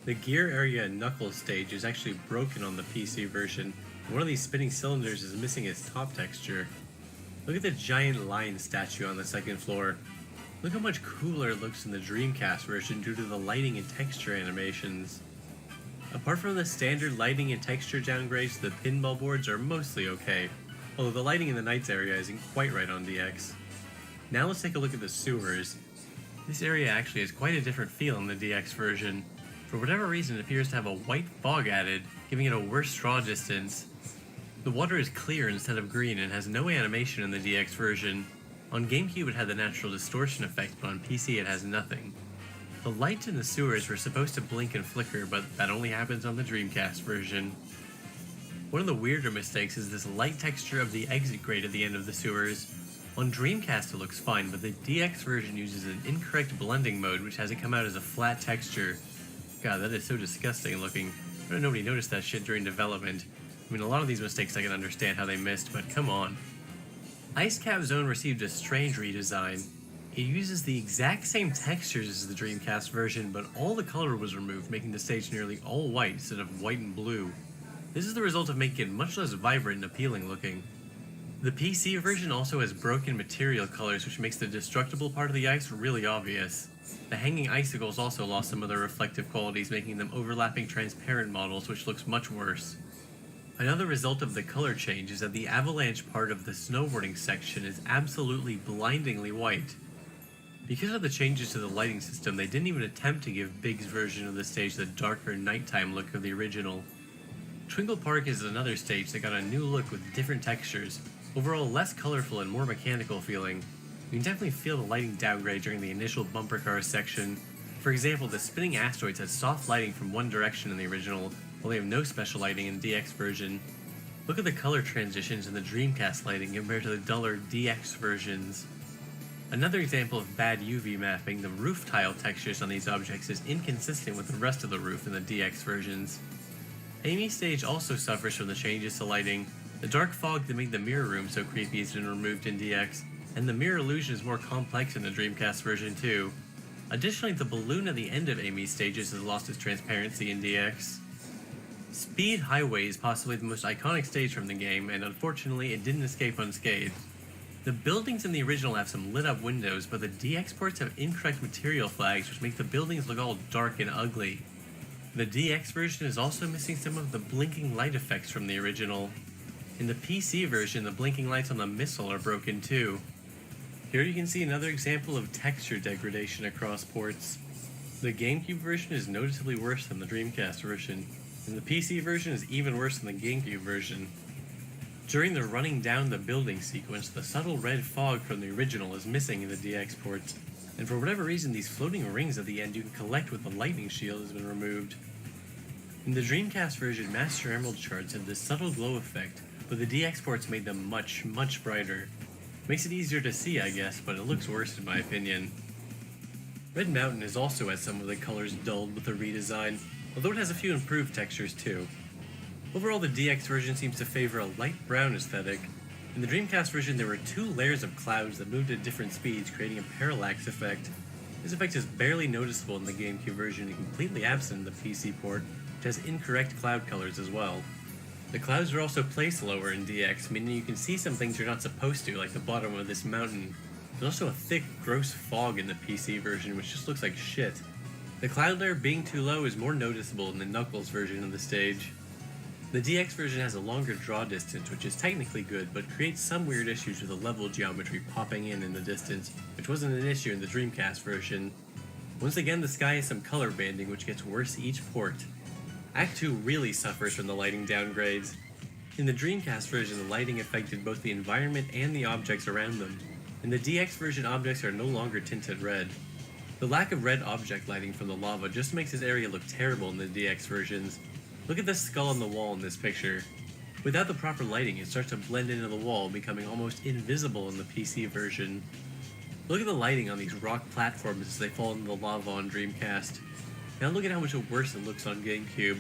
The gear area and Knuckles stage is actually broken on the PC version. One of these spinning cylinders is missing its top texture. Look at the giant lion statue on the second floor. Look how much cooler it looks in the Dreamcast version due to the lighting and texture animations. Apart from the standard lighting and texture downgrades, the pinball boards are mostly okay, although the lighting in the Knights area isn't quite right on DX. Now let's take a look at the sewers. This area actually has quite a different feel in the DX version. For whatever reason, it appears to have a white fog added, giving it a worse draw distance. The water is clear instead of green and has no animation in the DX version. On GameCube it had the natural distortion effect, but on PC it has nothing. The lights in the sewers were supposed to blink and flicker, but that only happens on the Dreamcast version. One of the weirder mistakes is this light texture of the exit grate at the end of the sewers. On Dreamcast it looks fine, but the DX version uses an incorrect blending mode which has it come out as a flat texture. God, that is so disgusting looking. I don't know nobody noticed that shit during development. I mean, a lot of these mistakes I can understand how they missed, but come on. Ice Cap Zone received a strange redesign. It uses the exact same textures as the Dreamcast version, but all the color was removed, making the stage nearly all white instead of white and blue. This is the result of making it much less vibrant and appealing looking. The PC version also has broken material colors, which makes the destructible part of the ice really obvious. The hanging icicles also lost some of their reflective qualities, making them overlapping transparent models, which looks much worse. Another result of the color change is that the avalanche part of the snowboarding section is absolutely blindingly white. Because of the changes to the lighting system, they didn't even attempt to give Big's version of the stage the darker nighttime look of the original. Twinkle Park is another stage that got a new look with different textures, overall less colorful and more mechanical feeling. You can definitely feel the lighting downgrade during the initial bumper car section. For example, the spinning asteroids had soft lighting from one direction in the original, while they have no special lighting in the DX version. Look at the color transitions in the Dreamcast lighting compared to the duller DX versions. Another example of bad UV mapping, the roof tile textures on these objects is inconsistent with the rest of the roof in the DX versions. Amy's stage also suffers from the changes to lighting. The dark fog that made the mirror room so creepy has been removed in DX, and the mirror illusion is more complex in the Dreamcast version too. Additionally, the balloon at the end of Amy's stages has lost its transparency in DX. Speed Highway is possibly the most iconic stage from the game, and unfortunately it didn't escape unscathed. The buildings in the original have some lit up windows, but the DX ports have incorrect material flags which make the buildings look all dark and ugly. The DX version is also missing some of the blinking light effects from the original. In the PC version, the blinking lights on the missile are broken too. Here you can see another example of texture degradation across ports. The GameCube version is noticeably worse than the Dreamcast version, and the PC version is even worse than the GameCube version. During the running down the building sequence, the subtle red fog from the original is missing in the DX ports, and for whatever reason these floating rings at the end you can collect with the lightning shield has been removed. In the Dreamcast version, Master Emerald shards have this subtle glow effect, but the DX ports made them much, much brighter. Makes it easier to see, I guess, but it looks worse in my opinion. Red Mountain has also had some of the colors dulled with the redesign, although it has a few improved textures too. Overall, the DX version seems to favor a light brown aesthetic. In the Dreamcast version, there were two layers of clouds that moved at different speeds, creating a parallax effect. This effect is barely noticeable in the GameCube version and completely absent in the PC port, which has incorrect cloud colors as well. The clouds are also placed lower in DX, meaning you can see some things you're not supposed to, like the bottom of this mountain. There's also a thick, gross fog in the PC version, which just looks like shit. The cloud layer being too low is more noticeable in the Knuckles version of the stage. The DX version has a longer draw distance, which is technically good, but creates some weird issues with the level geometry popping in the distance, which wasn't an issue in the Dreamcast version. Once again, the sky has some color banding, which gets worse each port. Act 2 really suffers from the lighting downgrades. In the Dreamcast version, the lighting affected both the environment and the objects around them. In the DX version, objects are no longer tinted red. The lack of red object lighting from the lava just makes this area look terrible in the DX versions. Look at this skull on the wall in this picture. Without the proper lighting, it starts to blend into the wall, becoming almost invisible in the PC version. Look at the lighting on these rock platforms as they fall into the lava on Dreamcast. Now look at how much worse it looks on GameCube.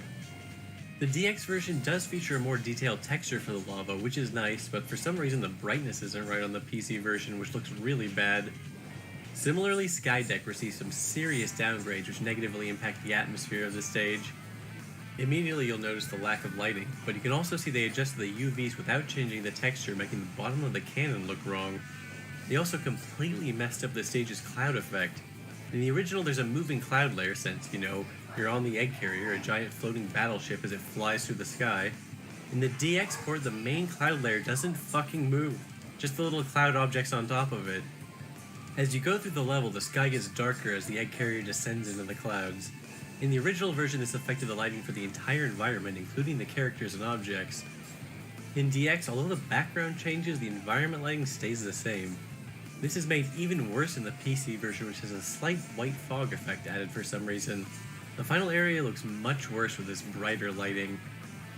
The DX version does feature a more detailed texture for the lava, which is nice, but for some reason the brightness isn't right on the PC version, which looks really bad. Similarly, Skydeck receives some serious downgrades which negatively impact the atmosphere of the stage. Immediately you'll notice the lack of lighting, but you can also see they adjusted the UVs without changing the texture, making the bottom of the cannon look wrong. They also completely messed up the stage's cloud effect. In the original, there's a moving cloud layer since, you're on the egg carrier, a giant floating battleship as it flies through the sky. In the DX port, the main cloud layer doesn't fucking move, just the little cloud objects on top of it. As you go through the level, the sky gets darker as the egg carrier descends into the clouds. In the original version, this affected the lighting for the entire environment, including the characters and objects. In DX, although the background changes, the environment lighting stays the same. This is made even worse in the PC version, which has a slight white fog effect added for some reason. The final area looks much worse with this brighter lighting.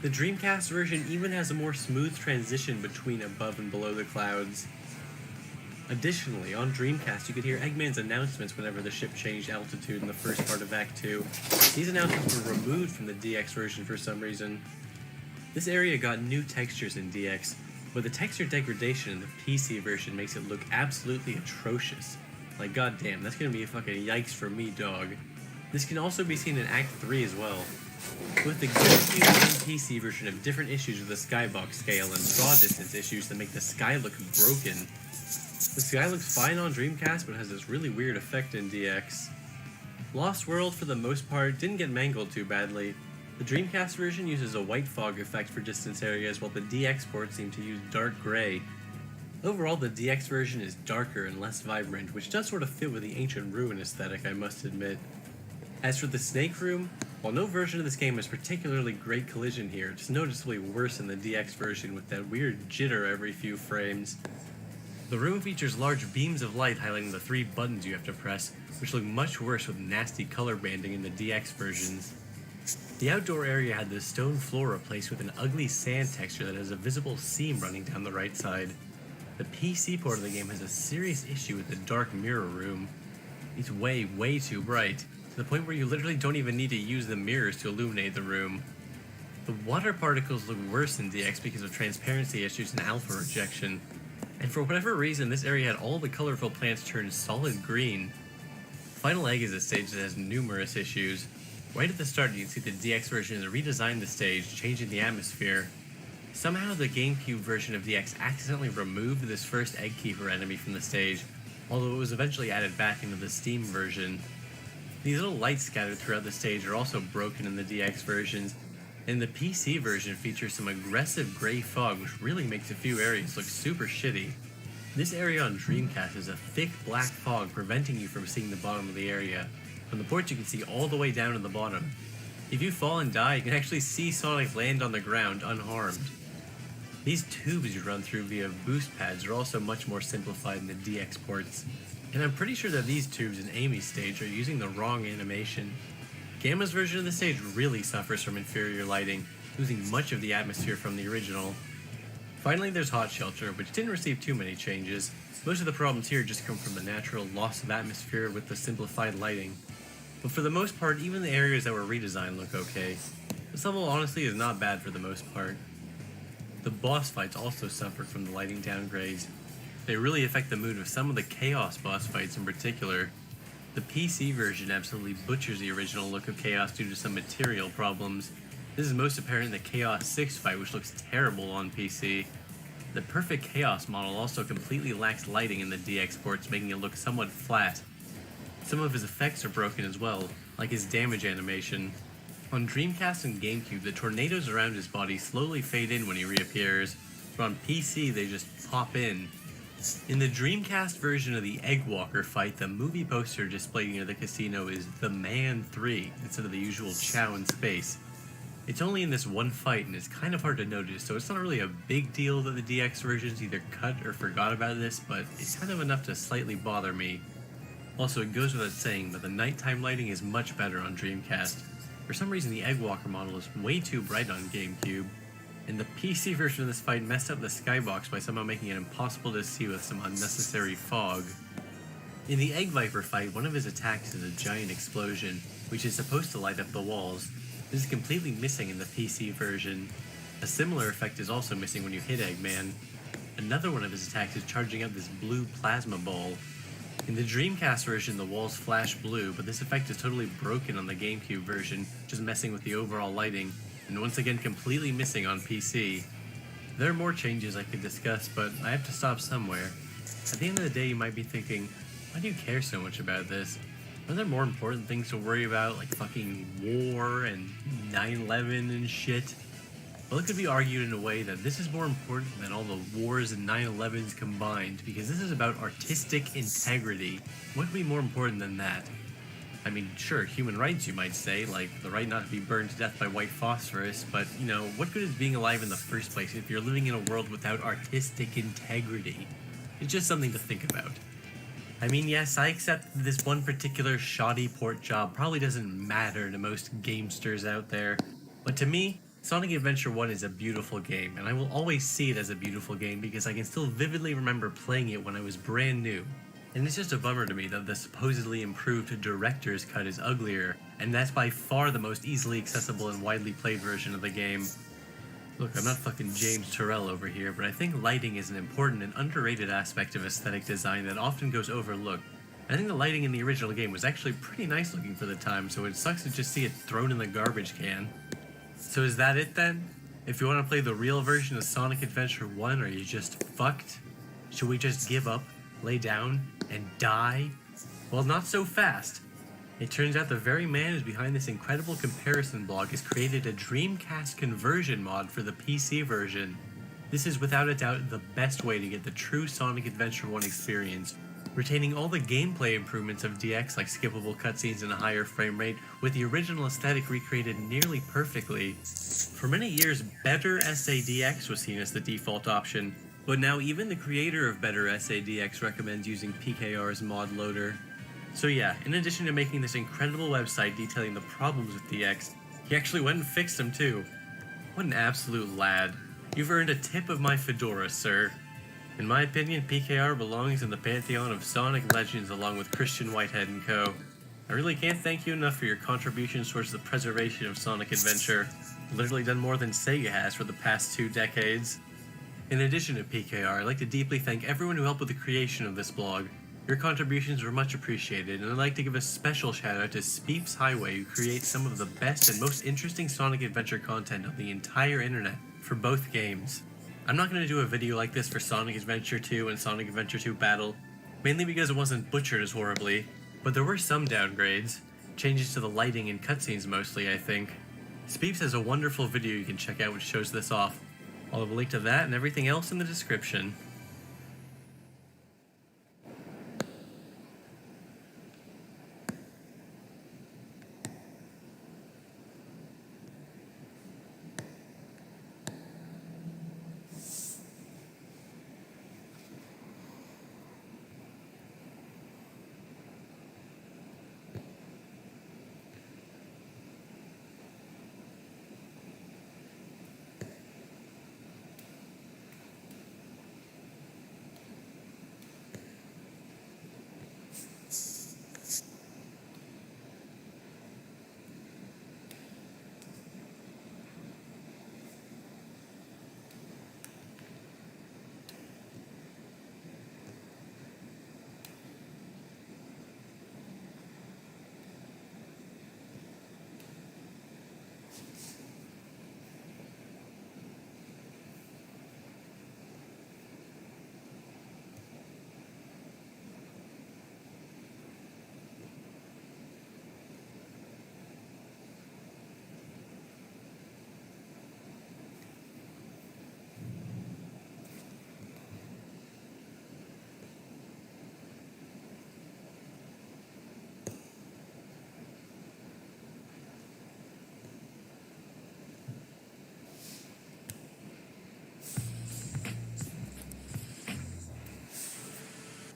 The Dreamcast version even has a more smooth transition between above and below the clouds. Additionally, on Dreamcast, you could hear Eggman's announcements whenever the ship changed altitude in the first part of Act 2. These announcements were removed from the DX version for some reason. This area got new textures in DX, but the texture degradation in the PC version makes it look absolutely atrocious. Like, goddamn, that's gonna be a fucking yikes for me, dog. This can also be seen in Act 3 as well. With the GameCube and PC version have different issues with the skybox scale and draw distance issues that make the sky look broken. The sky looks fine on Dreamcast, but has this really weird effect in DX. Lost World, for the most part, didn't get mangled too badly. The Dreamcast version uses a white fog effect for distance areas, while the DX ports seem to use dark gray. Overall, the DX version is darker and less vibrant, which does sort of fit with the ancient ruin aesthetic, I must admit. As for the Snake Room, while no version of this game has particularly great collision here, it's noticeably worse in the DX version with that weird jitter every few frames. The room features large beams of light highlighting the 3 buttons you have to press, which look much worse with nasty color banding in the DX versions. The outdoor area had the stone floor replaced with an ugly sand texture that has a visible seam running down the right side. The PC port of the game has a serious issue with the dark mirror room. It's way too bright, to the point where you literally don't even need to use the mirrors to illuminate the room. The water particles look worse in DX because of transparency issues and alpha rejection. And for whatever reason, this area had all the colorful plants turned solid green. Final Egg is a stage that has numerous issues. Right at the start, you can see the DX version has redesigned the stage, changing the atmosphere. Somehow the GameCube version of DX accidentally removed this first Egg Keeper enemy from the stage, although it was eventually added back into the Steam version. These little lights scattered throughout the stage are also broken in the DX versions, and the PC version features some aggressive gray fog which really makes a few areas look super shitty. This area on Dreamcast is a thick black fog preventing you from seeing the bottom of the area. From the ports you can see all the way down to the bottom. If you fall and die, you can actually see Sonic land on the ground unharmed. These tubes you run through via boost pads are also much more simplified in the DX ports, and I'm pretty sure that these tubes in Amy's stage are using the wrong animation. Gamma's version of the stage really suffers from inferior lighting, losing much of the atmosphere from the original. Finally, there's Hot Shelter, which didn't receive too many changes. Most of the problems here just come from the natural loss of atmosphere with the simplified lighting. But for the most part, even the areas that were redesigned look okay. This level honestly is not bad for the most part. The boss fights also suffered from the lighting downgrades. They really affect the mood of some of the Chaos boss fights in particular. The PC version absolutely butchers the original look of Chaos due to some material problems. This is most apparent in the Chaos 6 fight, which looks terrible on PC. The Perfect Chaos model also completely lacks lighting in the DX ports, making it look somewhat flat. Some of his effects are broken as well, like his damage animation. On Dreamcast and GameCube, the tornadoes around his body slowly fade in when he reappears, but on PC they just pop in. In the Dreamcast version of the Egg Walker fight, the movie poster displayed near the casino is The Man 3 instead of the usual Chow in space. It's only in this one fight and it's kind of hard to notice, so it's not really a big deal that the DX versions either cut or forgot about this, but it's kind of enough to slightly bother me. Also, it goes without saying, but the nighttime lighting is much better on Dreamcast. For some reason, the Egg Walker model is way too bright on GameCube, and the PC version of this fight messed up the skybox by somehow making it impossible to see with some unnecessary fog. In the Egg Viper fight, one of his attacks is a giant explosion, which is supposed to light up the walls. This is completely missing in the PC version. A similar effect is also missing when you hit Eggman. Another one of his attacks is charging up this blue plasma ball. In the Dreamcast version, the walls flash blue, but this effect is totally broken on the GameCube version, just messing with the overall lighting, and once again completely missing on PC. There are more changes I could discuss, but I have to stop somewhere. At the end of the day, you might be thinking, why do you care so much about this? Are there more important things to worry about, like fucking war and 9/11 and shit? Well, it could be argued in a way that this is more important than all the wars and 9/11s combined, because this is about artistic integrity. What could be more important than that? I mean, sure, human rights, you might say, like the right not to be burned to death by white phosphorus, but, you know, what good is being alive in the first place if you're living in a world without artistic integrity? It's just something to think about. I mean, yes, I accept that this one particular shoddy port job probably doesn't matter to most gamesters out there, but to me, Sonic Adventure 1 is a beautiful game, and I will always see it as a beautiful game because I can still vividly remember playing it when I was brand new. And it's just a bummer to me that the supposedly improved director's cut is uglier, and that's by far the most easily accessible and widely played version of the game. Look, I'm not fucking James Turrell over here, but I think lighting is an important and underrated aspect of aesthetic design that often goes overlooked. I think the lighting in the original game was actually pretty nice looking for the time, so it sucks to just see it thrown in the garbage can. So is that it then? If you want to play the real version of Sonic Adventure 1, are you just fucked? Should we just give up, lay down, and die? Well, not so fast. It turns out the very man who's behind this incredible comparison blog has created a Dreamcast conversion mod for the PC version. This is without a doubt the best way to get the true Sonic Adventure 1 experience, retaining all the gameplay improvements of DX like skippable cutscenes and a higher frame rate, with the original aesthetic recreated nearly perfectly. For many years, Better SADX was seen as the default option, but now even the creator of Better SADX recommends using PKR's mod loader. So yeah, in addition to making this incredible website detailing the problems with DX, he actually went and fixed them too. What an absolute lad. You've earned a tip of my fedora, sir. In my opinion, PKR belongs in the pantheon of Sonic legends along with Christian Whitehead and co. I really can't thank you enough for your contributions towards the preservation of Sonic Adventure. Literally done more than Sega has for the past 2 decades. In addition to PKR, I'd like to deeply thank everyone who helped with the creation of this blog. Your contributions were much appreciated, and I'd like to give a special shout out to Speeps Highway, who creates some of the best and most interesting Sonic Adventure content on the entire internet for both games. I'm not going to do a video like this for Sonic Adventure 2 and Sonic Adventure 2 Battle, mainly because it wasn't butchered as horribly, but there were some downgrades, changes to the lighting and cutscenes mostly, I think. Speeps has a wonderful video you can check out which shows this off. I'll have a link to that and everything else in the description.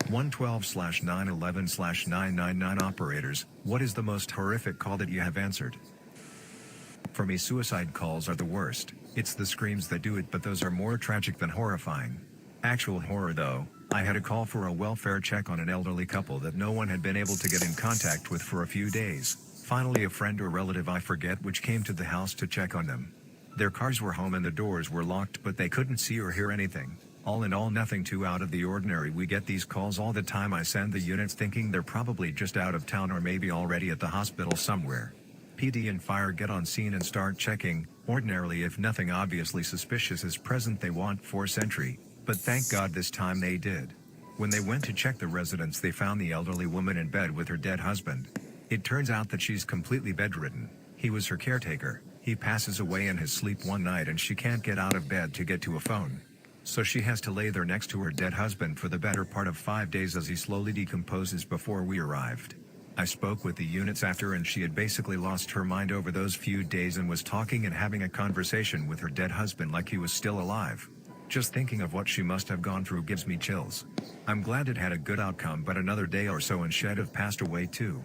(112/911/999) operators, what is the most horrific call that you have answered? For me, suicide calls are the worst. It's the screams that do it, but those are more tragic than horrifying. Actual horror though, I had a call for a welfare check on an elderly couple that no one had been able to get in contact with for a few days. Finally a friend or relative, I forget which, came to the house to check on them. Their cars were home and the doors were locked, but they couldn't see or hear anything. All in all, nothing too out of the ordinary. We get these calls all the time. I send the units thinking they're probably just out of town or maybe already at the hospital somewhere. PD and fire get on scene and start checking. Ordinarily, if nothing obviously suspicious is present, they want force entry, but thank God this time they did. When they went to check the residence, they found the elderly woman in bed with her dead husband. It turns out that she's completely bedridden. He was her caretaker. He passes away in his sleep one night and she can't get out of bed to get to a phone. So she has to lay there next to her dead husband for the better part of 5 days as he slowly decomposes before we arrived. I spoke with the units after, and she had basically lost her mind over those few days and was talking and having a conversation with her dead husband like he was still alive. Just thinking of what she must have gone through gives me chills. I'm glad it had a good outcome, but another day or so and she'd have passed away too.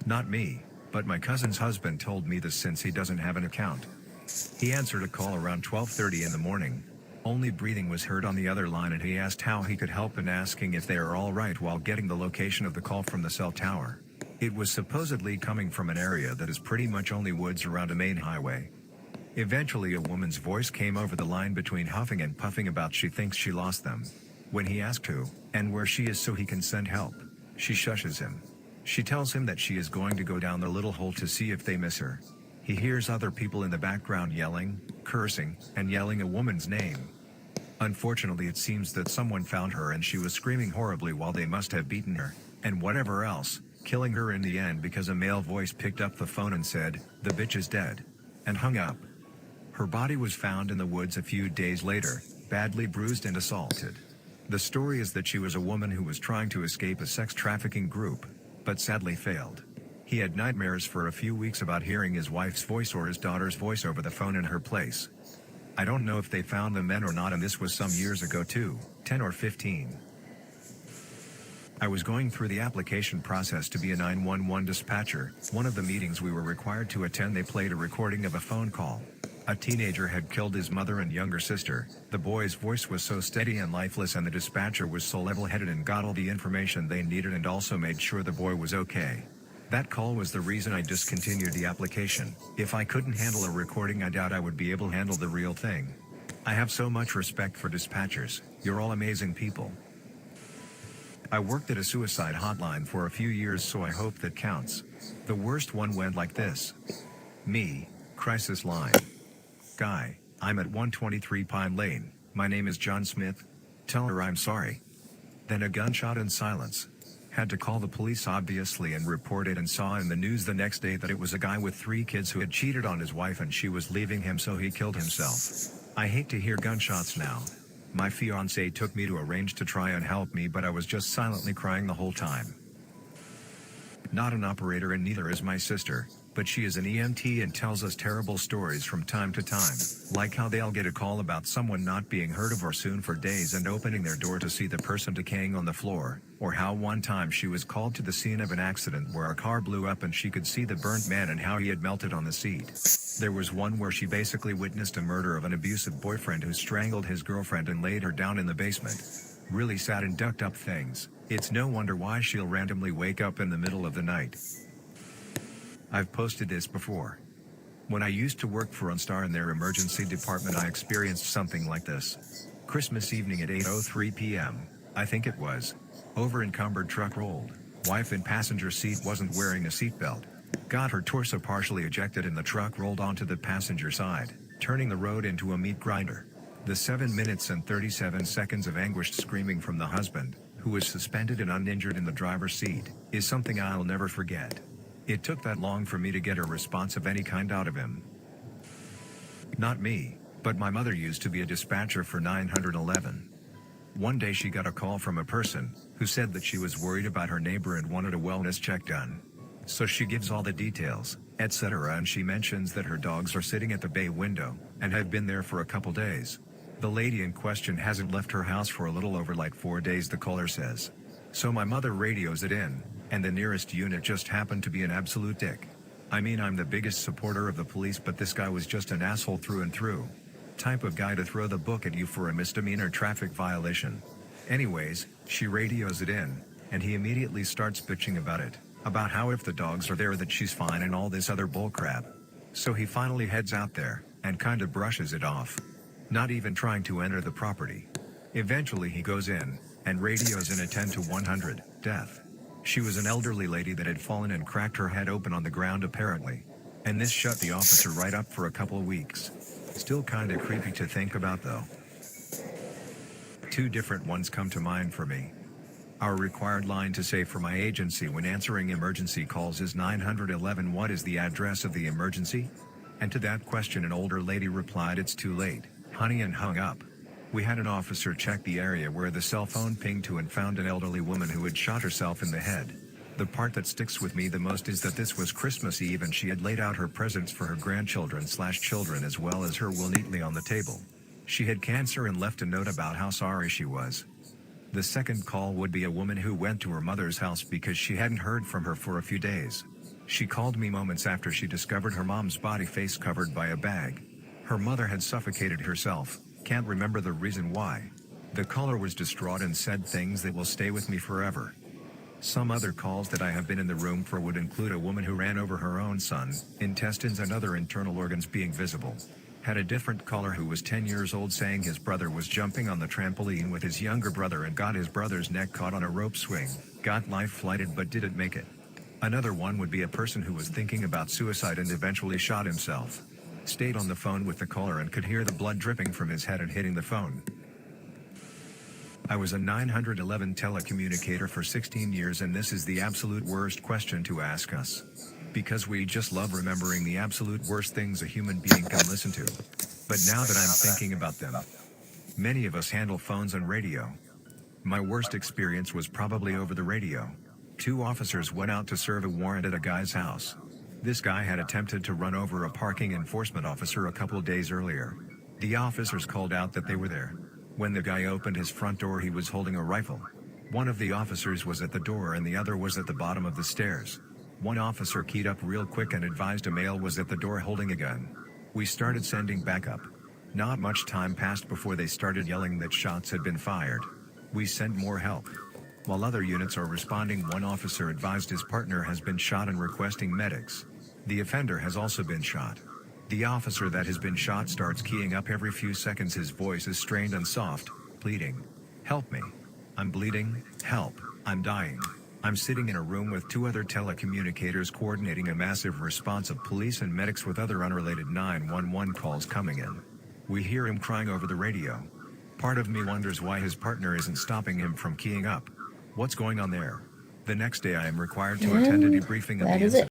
Not me, but my cousin's husband told me this since he doesn't have an account. He answered a call around 12:30 in the morning. Only breathing was heard on the other line, and he asked how he could help and asking if they are all right while getting the location of the call from the cell tower. It was supposedly coming from an area that is pretty much only woods around a main highway. Eventually a woman's voice came over the line between huffing and puffing about she thinks she lost them. When he asked who and where she is so he can send help, she shushes him. She tells him that she is going to go down the little hole to see if they miss her. He hears other people in the background yelling, cursing, and yelling a woman's name. Unfortunately, it seems that someone found her and she was screaming horribly while they must have beaten her, and whatever else, killing her in the end because a male voice picked up the phone and said, "The bitch is dead," and hung up. Her body was found in the woods a few days later, badly bruised and assaulted. The story is that she was a woman who was trying to escape a sex trafficking group, but sadly failed. He had nightmares for a few weeks about hearing his wife's voice or his daughter's voice over the phone in her place. I don't know if they found the men or not, and this was some years ago too, 10 or 15. I was going through the application process to be a 911 dispatcher. One of the meetings we were required to attend, they played a recording of a phone call. A teenager had killed his mother and younger sister. The boy's voice was so steady and lifeless, and the dispatcher was so level-headed and got all the information they needed and also made sure the boy was okay. That call was the reason I discontinued the application. If I couldn't handle a recording, I doubt I would be able to handle the real thing. I have so much respect for dispatchers. You're all amazing people. I worked at a suicide hotline for a few years, so I hope that counts. The worst one went like this. Me, crisis line. Guy, I'm at 123 Pine Lane. My name is John Smith. Tell her I'm sorry. Then a gunshot and silence. Had to call the police obviously and report it, and saw in the news the next day that it was a guy with 3 kids who had cheated on his wife and she was leaving him, so he killed himself. I hate to hear gunshots now. My fiancé took me to a range to try and help me, but I was just silently crying the whole time. Not an operator, and neither is my sister, but she is an EMT and tells us terrible stories from time to time, like how they'll get a call about someone not being heard of or seen for days and opening their door to see the person decaying on the floor, or how one time she was called to the scene of an accident where a car blew up and she could see the burnt man and how he had melted on the seat. There was one where she basically witnessed a murder of an abusive boyfriend who strangled his girlfriend and laid her down in the basement. Really sad and ducked up things. It's no wonder why she'll randomly wake up in the middle of the night. I've posted this before. When I used to work for OnStar in their emergency department, I experienced something like this. Christmas evening at 8:03 p.m., I think it was. Over-encumbered truck rolled. Wife in passenger seat wasn't wearing a seatbelt. Got her torso partially ejected and the truck rolled onto the passenger side, turning the road into a meat grinder. The 7 minutes and 37 seconds of anguished screaming from the husband, who was suspended and uninjured in the driver's seat, is something I'll never forget. It took that long for me to get a response of any kind out of him. Not me, but my mother used to be a dispatcher for 911. One day she got a call from a person who said that she was worried about her neighbor and wanted a wellness check done. So she gives all the details, etc., and she mentions that her dogs are sitting at the bay window and have been there for a couple days. The lady in question hasn't left her house for a little over 4 days, the caller says. So my mother radios it in, and the nearest unit just happened to be an absolute dick. I mean, I'm the biggest supporter of the police, but this guy was just an asshole through and through. Type of guy to throw the book at you for a misdemeanor traffic violation. Anyways, she radios it in, and he immediately starts bitching about it, about how if the dogs are there that she's fine and all this other bullcrap. So he finally heads out there, and kinda brushes it off. Not even trying to enter the property. Eventually he goes in, and radios in a 10 to 100, death. She was an elderly lady that had fallen and cracked her head open on the ground apparently. And this shut the officer right up for a couple weeks. Still kinda creepy to think about though. 2 different ones come to mind for me. Our required line to say for my agency when answering emergency calls is 911. What is the address of the emergency? And to that question an older lady replied, "It's too late, honey," and hung up. We had an officer check the area where the cell phone pinged to and found an elderly woman who had shot herself in the head. The part that sticks with me the most is that this was Christmas Eve and she had laid out her presents for her grandchildren/children as well as her will neatly on the table. She had cancer and left a note about how sorry she was. The second call would be a woman who went to her mother's house because she hadn't heard from her for a few days. She called me moments after she discovered her mom's body, face covered by a bag. Her mother had suffocated herself. Can't remember the reason why. The caller was distraught and said things that will stay with me forever. Some other calls that I have been in the room for would include a woman who ran over her own son, intestines and other internal organs being visible. Had a different caller who was 10 years old saying his brother was jumping on the trampoline with his younger brother and got his brother's neck caught on a rope swing, got life flighted but didn't make it. Another one would be a person who was thinking about suicide and eventually shot himself. Stayed on the phone with the caller and could hear the blood dripping from his head and hitting the phone. I was a 911 telecommunicator for 16 years, and this is the absolute worst question to ask us. Because we just love remembering the absolute worst things a human being can listen to. But now that I'm thinking about them, many of us handle phones and radio. My worst experience was probably over the radio. 2 officers went out to serve a warrant at a guy's house. This guy had attempted to run over a parking enforcement officer a couple days earlier. The officers called out that they were there. When the guy opened his front door, he was holding a rifle. One of the officers was at the door and the other was at the bottom of the stairs. One officer keyed up real quick and advised a male was at the door holding a gun. We started sending backup. Not much time passed before they started yelling that shots had been fired. We sent more help. While other units are responding, one officer advised his partner has been shot and requesting medics. The offender has also been shot. The officer that has been shot starts keying up every few seconds. His voice is strained and soft, pleading, "Help me. I'm bleeding, help, I'm dying." I'm sitting in a room with 2 other telecommunicators coordinating a massive response of police and medics with other unrelated 911 calls coming in. We hear him crying over the radio. Part of me wonders why his partner isn't stopping him from keying up. What's going on there? The next day I am required to attend a debriefing of the that is incident. it.